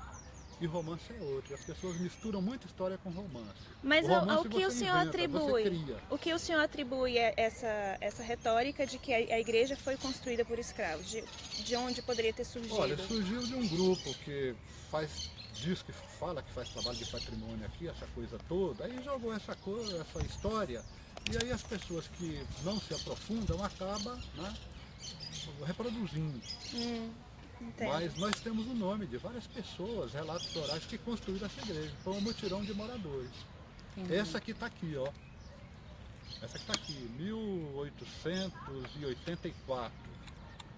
e romance é outra. As pessoas misturam muito história com romance. Mas romance o que o você senhor inventa, atribui? você cria. O que o senhor atribui é essa retórica de que a igreja foi construída por escravos? De onde poderia ter surgido? Olha, surgiu de um grupo que fala que faz trabalho de patrimônio aqui, essa coisa toda, aí jogou essa história, e aí as pessoas que não se aprofundam acabam, né, reproduzindo. Entendo. Mas nós temos o nome de várias pessoas, relatos orais, que construíram essa igreja. Foi um mutirão de moradores. Essa que está aqui, ó. Essa que está aqui, 1884.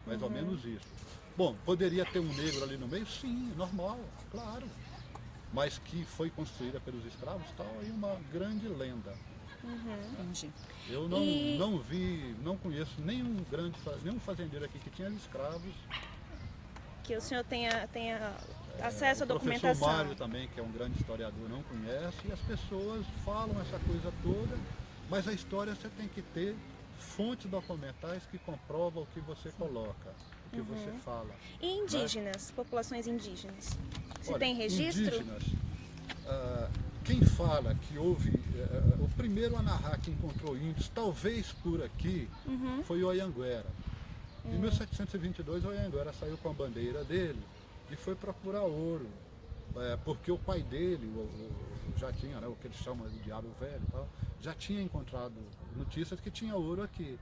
Mais ou menos isso. Bom, poderia ter um negro ali no meio? Sim, normal, claro. Mas que foi construída pelos escravos, tal, aí uma grande lenda. Entendi. Eu não conheço nenhum fazendeiro aqui que tinha escravos. Que o senhor tenha acesso à O documentação. professor Mário também, que é um grande historiador, não conhece, e as pessoas falam essa coisa toda, mas a história você tem que ter fontes documentais que comprovam o que você coloca, o que você fala. E indígenas, populações indígenas? Você Olha, tem registro? Indígenas, quem fala que houve, o primeiro a narrar que encontrou índios, talvez por aqui, foi o Anhanguera. Em 1722, o Anhanguera saiu com a bandeira dele e foi procurar ouro, porque o pai dele, já tinha, né, o que eles chamam de Diabo Velho, tal, já tinha encontrado notícias que tinha ouro aqui.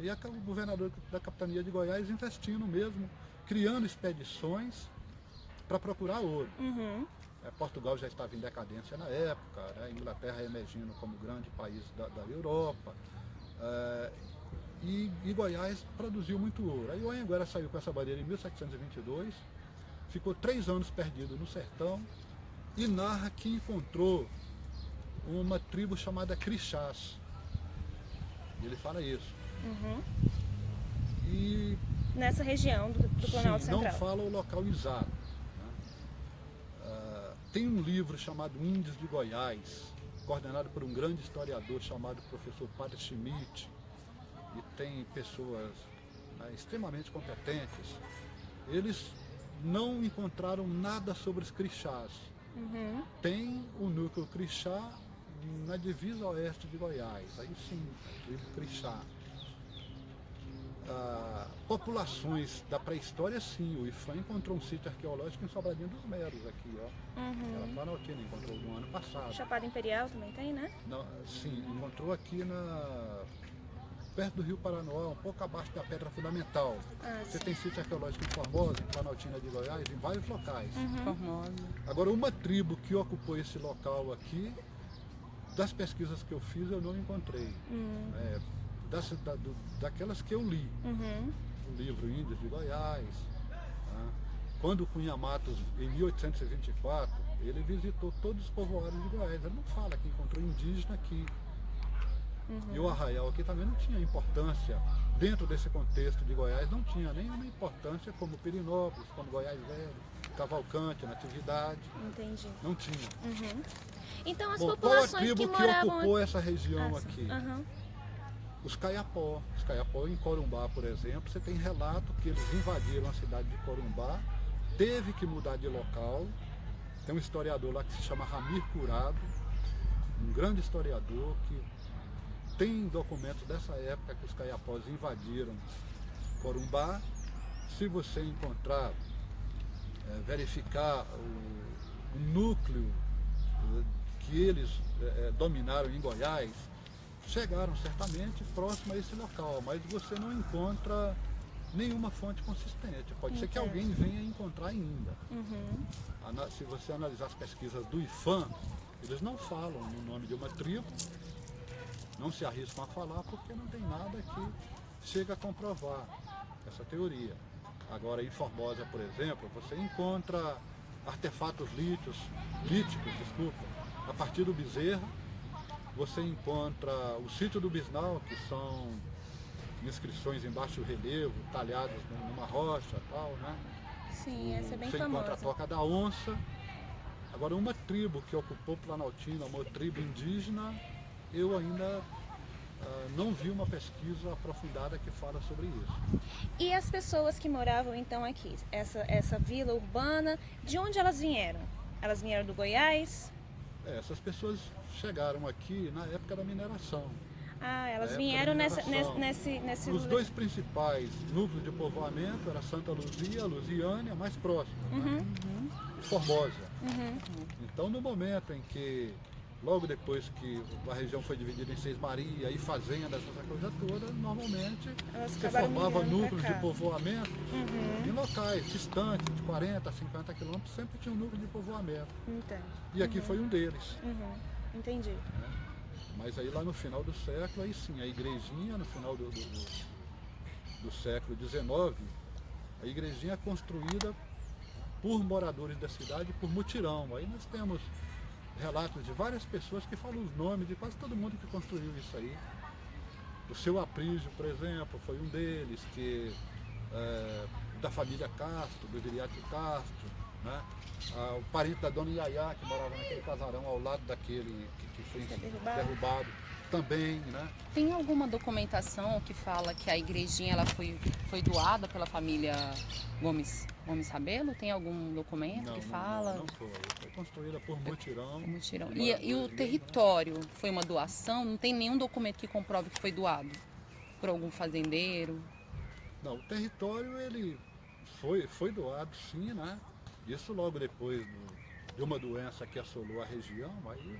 E o governador da capitania de Goiás investindo mesmo, criando expedições para procurar ouro. Portugal já estava em decadência na época, né, a Inglaterra emergindo como grande país da Europa. E Goiás produziu muito ouro. Aí o Anhanguera saiu com essa bandeira em 1722, ficou 3 anos perdido no sertão e narra que encontrou uma tribo chamada Crixás. Ele fala isso. E Nessa região do Planalto sim, Central. não fala o local exato. Tem um livro chamado Índios de Goiás, coordenado por um grande historiador chamado professor Padre Schmidt, e tem pessoas, né, extremamente competentes. Eles não encontraram nada sobre os Crixás. Tem o núcleo Crixá na divisa oeste de Goiás, aí sim, a tribo Crixá. Populações da pré-história, sim, o IFAM encontrou um sítio arqueológico em Sobradinho dos Meros, aqui, ó. Ela Planaltina encontrou no ano passado. Chapada Imperial também tem, né? Sim, encontrou aqui perto do Rio Paranoá, um pouco abaixo da Pedra Fundamental. Você tem sítio arqueológico em Formosa, em Planaltina de Goiás, em vários locais. Formosa. Agora, uma tribo que ocupou esse local aqui, das pesquisas que eu fiz, eu não encontrei. Daquelas que eu li. O livro Índios de Goiás. Quando o Cunha Matos, em 1824, ele visitou todos os povoados de Goiás. Ele não fala que encontrou indígena aqui. E o arraial aqui também não tinha importância, dentro desse contexto de Goiás, não tinha nenhuma importância como Pirinópolis, como Goiás Velho, Cavalcante, Natividade. Entendi. Não tinha. Então as Qual a populações tribo que que moravam ocupou essa região sim. aqui? Os Caiapó. Os Caiapó em Corumbá, por exemplo, você tem relato que eles invadiram a cidade de Corumbá, teve que mudar de local. Tem um historiador lá que se chama Ramir Curado, um grande historiador que tem documentos dessa época que os Caiapós invadiram Corumbá. Se você encontrar, verificar o núcleo que eles dominaram em Goiás, chegaram certamente próximo a esse local, mas você não encontra nenhuma fonte consistente. Pode ser que alguém venha encontrar ainda. Se você analisar as pesquisas do IFAM, eles não falam no nome de uma tribo, não se arriscam a falar porque não tem nada que chega a comprovar essa teoria. Agora, em Formosa, por exemplo, você encontra artefatos líticos, a partir do Bezerra. Você encontra o sítio do Bisnal, que são inscrições em baixo relevo, talhadas numa rocha e tal, né? Sim, essa é bem você famosa. encontra a Toca da Onça. Agora, uma tribo que ocupou Planaltina, uma tribo indígena, eu ainda não vi uma pesquisa aprofundada que fala sobre isso. E as pessoas que moravam então aqui, essa vila urbana, de onde elas vieram? Elas vieram do Goiás? Essas pessoas chegaram aqui na época da mineração. Elas vieram nesse... Os dois principais núcleos de povoamento eram Santa Luzia, Lusiânia, mais próximo, né? E Formosa. Então, no momento em que, logo depois que a região foi dividida em Seis Maria e fazendas, essa coisa toda, normalmente você formava núcleos de povoamento em locais distantes, de 40 a 50 quilômetros, sempre tinha um núcleo de povoamento. Entendi. E aqui foi um deles. Entendi. Mas aí lá no final do século, aí sim, a igrejinha, no final do século XIX, a igrejinha é construída por moradores da cidade, por mutirão. Aí nós temos relatos de várias pessoas que falam os nomes de quase todo mundo que construiu isso aí. O seu Aprígio, por exemplo, foi um deles, da família Castro, do Viriato Castro. né? O parente da dona Iaiá, que morava naquele casarão ao lado daquele que foi derrubado, também, né? Tem alguma documentação que fala que a igrejinha ela foi doada pela família Gomes Rabelo? Tem algum documento que fala? Não foi. Foi construída por mutirão. Mutirão. E o território foi uma doação? Não tem nenhum documento que comprove que foi doado por algum fazendeiro? Não, o território ele foi doado sim, né? Isso logo depois de uma doença que assolou a região, aí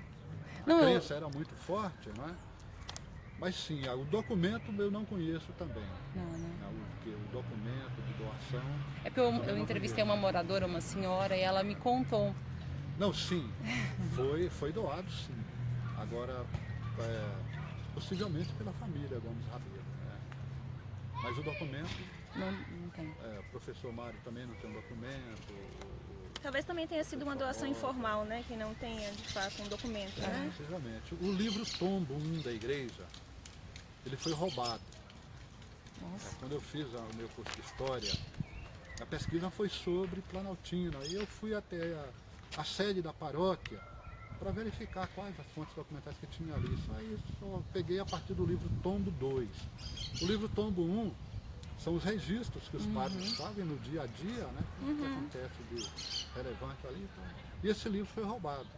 a crença era muito forte, né? Mas sim, o documento eu não conheço também. Não, né? O documento de doação. É porque eu entrevistei uma moradora, uma senhora, e ela me contou. Não, sim, foi doado sim. Agora, possivelmente pela família Gomes Rabelo. Né? Mas o documento. Não tem. O professor Mário também não tem um documento. Talvez também tenha sido uma doação informal, né? Que não tenha, de fato, um documento, né? Precisamente. O livro Tombo 1 da igreja, ele foi roubado. Nossa. Quando eu fiz o meu curso de História, a pesquisa foi sobre Planaltina. E eu fui até a sede da paróquia para verificar quais as fontes documentais que tinha ali. Isso aí só peguei a partir do livro Tombo 2. O livro Tombo 1 são os registros que os padres fazem no dia a dia, né? O que acontece de relevante ali. Então. E esse livro foi roubado.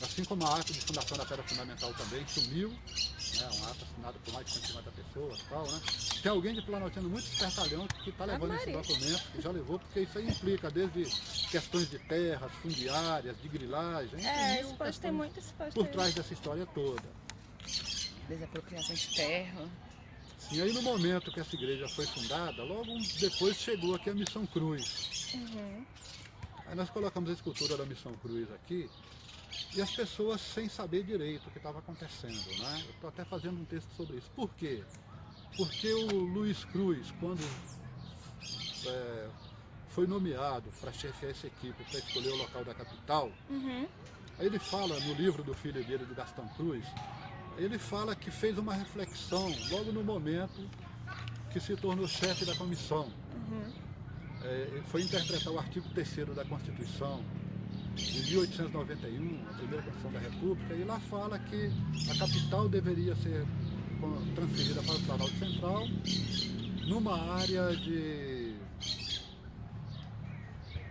Assim como a ata de fundação da Pedra Fundamental também sumiu, né? Um ato assinado por mais de 150 pessoas e tal, né? Tem alguém de Planaltina muito espertalhão que está levando esse documento, que já levou, porque isso aí implica desde questões de terras, fundiárias, de grilagem, Isso pode ter muito, por trás dessa história toda. Desapropriação de terra. E aí no momento que essa igreja foi fundada, logo depois chegou aqui a Missão Cruz. Aí nós colocamos a escultura da Missão Cruz aqui, e as pessoas sem saber direito o que estava acontecendo, né? Eu estou até fazendo um texto sobre isso. Por quê? Porque o Luiz Cruz, quando foi nomeado para chefiar essa equipe, para escolher o local da capital, aí ele fala no livro do filho dele, do Gastão Cruz, ele fala que fez uma reflexão logo no momento que se tornou chefe da comissão. Foi interpretar o artigo 3º da Constituição de 1891, a primeira Constituição da República, e lá fala que a capital deveria ser transferida para o Planalto Central numa área de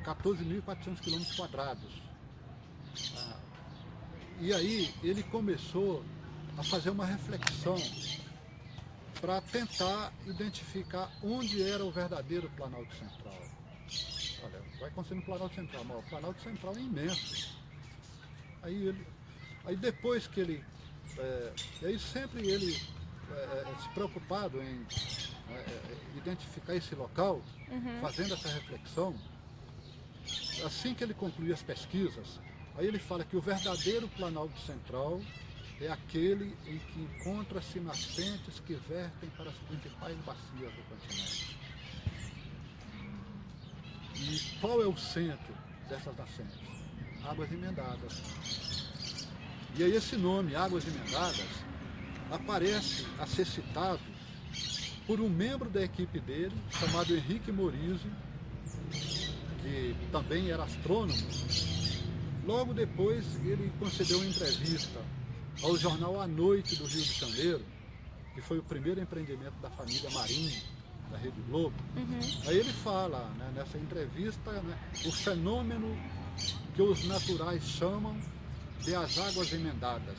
14.400 km². E aí ele começou a fazer uma reflexão para tentar identificar onde era o verdadeiro Planalto Central. Olha, vai construir um Planalto Central, mas o Planalto Central é imenso. Aí depois que ele... aí sempre ele se preocupado em identificar esse local, fazendo essa reflexão, assim que ele conclui as pesquisas, aí ele fala que o verdadeiro Planalto Central é aquele em que encontra-se nascentes que vertem para as principais bacias do continente. E qual é o centro dessas nascentes? Águas Emendadas. E aí esse nome, Águas Emendadas, aparece a ser citado por um membro da equipe dele, chamado Henrique Morizzi, que também era astrônomo. Logo depois ele concedeu uma entrevista ao jornal A Noite do Rio de Janeiro, que foi o primeiro empreendimento da família Marinho, da Rede Globo. Aí ele fala, né, nessa entrevista, né, o fenômeno que os naturais chamam de as águas emendadas.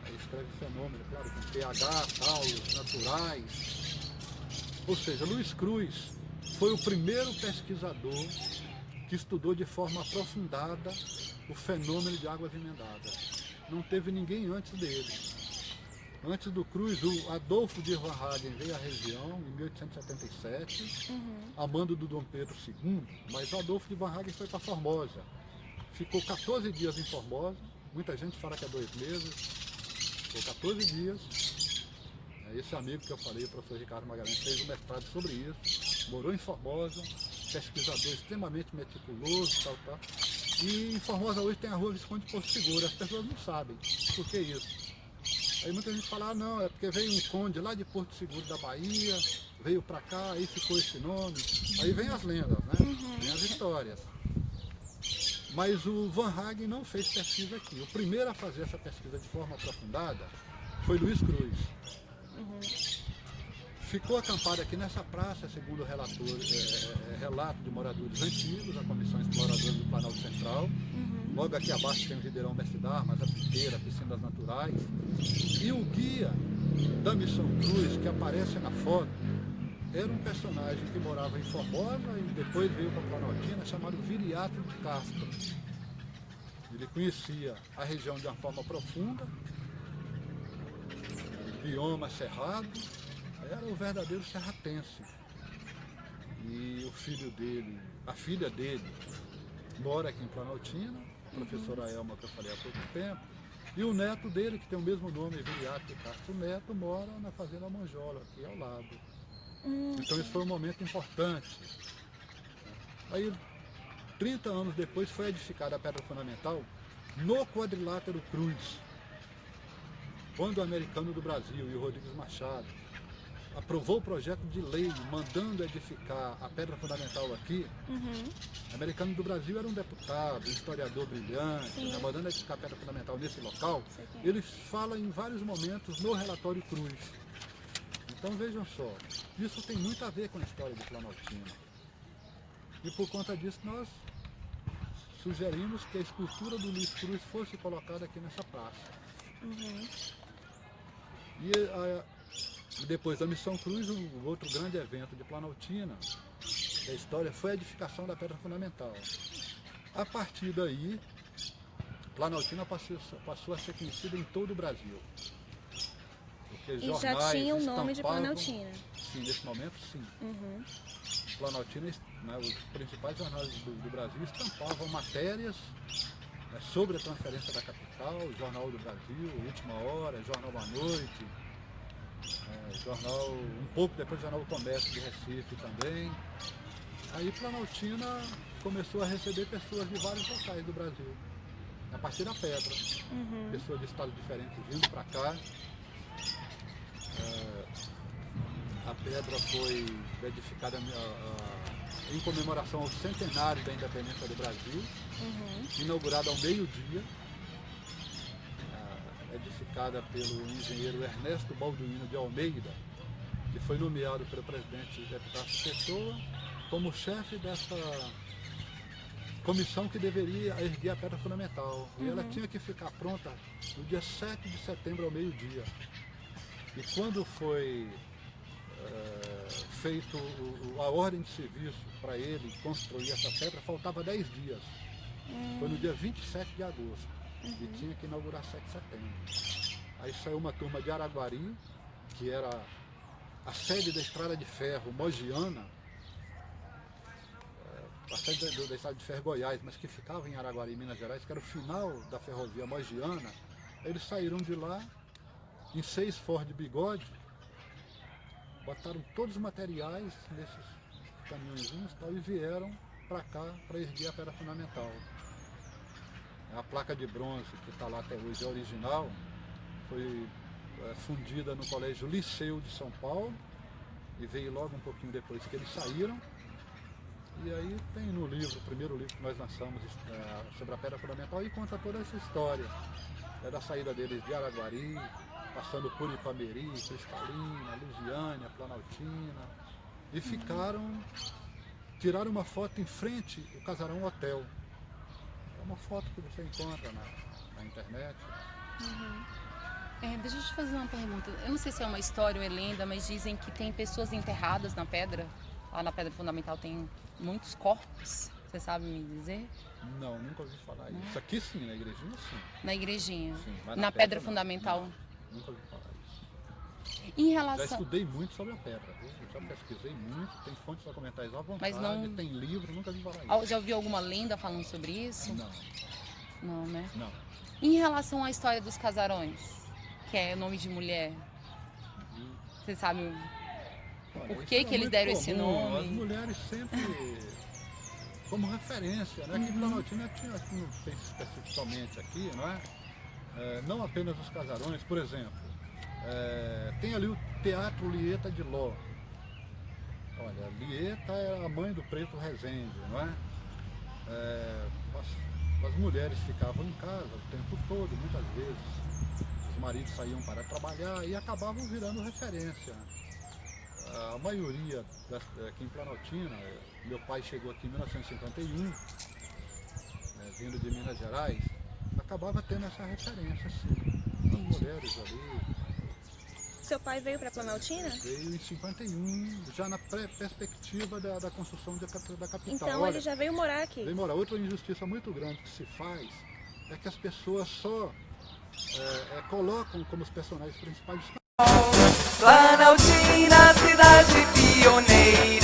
Aí escreve fenômeno, claro, com PH, tal, os naturais. Ou seja, Luiz Cruz foi o primeiro pesquisador que estudou de forma aprofundada o fenômeno de águas emendadas. Não teve ninguém antes dele. Antes do Cruz, o Adolfo de Varhagen veio à região em 1877, a mando do Dom Pedro II, mas o Adolfo de Varhagen foi para Formosa. Ficou 14 dias em Formosa, muita gente fala que é 2 meses, ficou 14 dias. Esse amigo que eu falei, o professor Ricardo Magalhães, fez um mestrado sobre isso, morou em Formosa, pesquisador extremamente meticuloso, tal. E em Formosa hoje tem a rua Visconde Porto Seguro, as pessoas não sabem por que isso. Aí muita gente fala, não, é porque veio um conde lá de Porto Seguro da Bahia, veio para cá, aí ficou esse nome. Aí vem as lendas, né? Vem as histórias. Mas o Van Hagen não fez pesquisa aqui. O primeiro a fazer essa pesquisa de forma aprofundada foi Luiz Cruz. Ficou acampado aqui nessa praça, segundo o relato de moradores antigos, a Comissão Exploradora do Planalto Central. Logo aqui abaixo tem o Ribeirão Mestre d'Armas, a Piteira, piscinas naturais. E o guia da Missão Cruz, que aparece na foto, era um personagem que morava em Formosa e depois veio para Planaltina, chamado Viriato de Castro. Ele conhecia a região de uma forma profunda, bioma cerrado, era o verdadeiro serratense. E o filho dele, a filha dele, mora aqui em Planaltina, a professora Elma, que eu falei há pouco tempo, e o neto dele, que tem o mesmo nome, Viriato de Castro Neto, mora na Fazenda Manjola, aqui ao lado. Então isso foi um momento importante. Aí, 30 anos depois, foi edificada a pedra fundamental no quadrilátero Cruz. Quando o Americano do Brasil e o Rodrigues Machado aprovou o projeto de lei mandando edificar a pedra fundamental aqui, o Americano do Brasil era um deputado, um historiador brilhante, né, mandando edificar a pedra fundamental nesse local. Ele fala em vários momentos no relatório Cruz. Então vejam só, isso tem muito a ver com a história de Planaltina. E por conta disso nós sugerimos que a escultura do Luiz Cruz fosse colocada aqui nessa praça. E depois da Missão Cruz, o outro grande evento de Planaltina da história foi a edificação da pedra fundamental. A partir daí, Planaltina passou a ser conhecida em todo o Brasil. E já tinha o nome de Planaltina. Sim, nesse momento sim. Planaltina, né, os principais jornais do Brasil estampavam matérias, né, sobre a transferência da capital, Jornal do Brasil, Última Hora, Jornal da Noite, jornal, um pouco depois Jornal do Comércio de Recife também. Aí Planaltina começou a receber pessoas de vários locais do Brasil, a partir da pedra. Pessoas de estados diferentes vindo para cá. A pedra foi edificada em comemoração ao centenário da independência do Brasil, inaugurada ao meio-dia, edificada pelo engenheiro Ernesto Balduino de Almeida, que foi nomeado pelo presidente Epitácio Pessoa como chefe dessa comissão que deveria erguer a pedra fundamental. E ela tinha que ficar pronta no dia 7 de setembro ao meio-dia. E quando foi feito a ordem de serviço para ele construir essa pedra, faltava 10 dias. Foi no dia 27 de agosto e tinha que inaugurar 7 de setembro. Aí saiu uma turma de Araguari, que era a sede da Estrada de Ferro Mogiana, a sede da Estrada de Ferro Goiás, mas que ficava em Araguari, Minas Gerais, que era o final da ferrovia Mogiana. Eles saíram de lá em 6 Ford Bigode, botaram todos os materiais nesses caminhõezinhos e vieram para cá para erguer a pedra fundamental. A placa de bronze que está lá até hoje é original, foi fundida no Colégio Liceu de São Paulo e veio logo um pouquinho depois que eles saíram. E aí tem no livro, o primeiro livro que nós lançamos sobre a pedra fundamental, e conta toda essa história. É da saída deles de Araguari, passando por Ipameri, Cristalina, Lusiânia, Planaltina, e tiraram uma foto em frente ao Casarão Hotel. É uma foto que você encontra na internet. Deixa eu te fazer uma pergunta. Eu não sei se é uma história ou é lenda, mas dizem que tem pessoas enterradas na pedra. Lá na pedra fundamental tem muitos corpos. Você sabe me dizer? Não, nunca ouvi falar isso. Aqui sim, na igrejinha sim. Na igrejinha? Sim, mas na pedra fundamental? Não, nunca ouvi falar isso. Em relação... Já estudei muito sobre a pedra, viu? Já pesquisei muito, tem fontes documentais à vontade, mas não... tem livro, nunca vi falar isso. Já ouviu alguma lenda falando sobre isso? Não. Não, né? Não. Em relação à história dos casarões, que é nome de mulher, você sabe por que eles deram esse nome? As mulheres sempre como referência, né? Aqui em Planaltina não tem especificamente aqui, não é? Não apenas os casarões, por exemplo, Tem ali o Teatro Lieta de Ló. Olha, Lieta é a mãe do Preto Rezende, não é? As mulheres ficavam em casa o tempo todo, muitas vezes. Os maridos saíam para trabalhar e acabavam virando referência. A maioria aqui em Planaltina, meu pai chegou aqui em 1951, vindo de Minas Gerais, acabava tendo essa referência, assim. As mulheres ali. Seu pai veio para Planaltina? Veio em 51, já na perspectiva da construção da capital. Então Olha, ele já veio morar aqui. veio morar. Outra injustiça muito grande que se faz é que as pessoas só colocam como os personagens principais. Planaltina, cidade pioneira.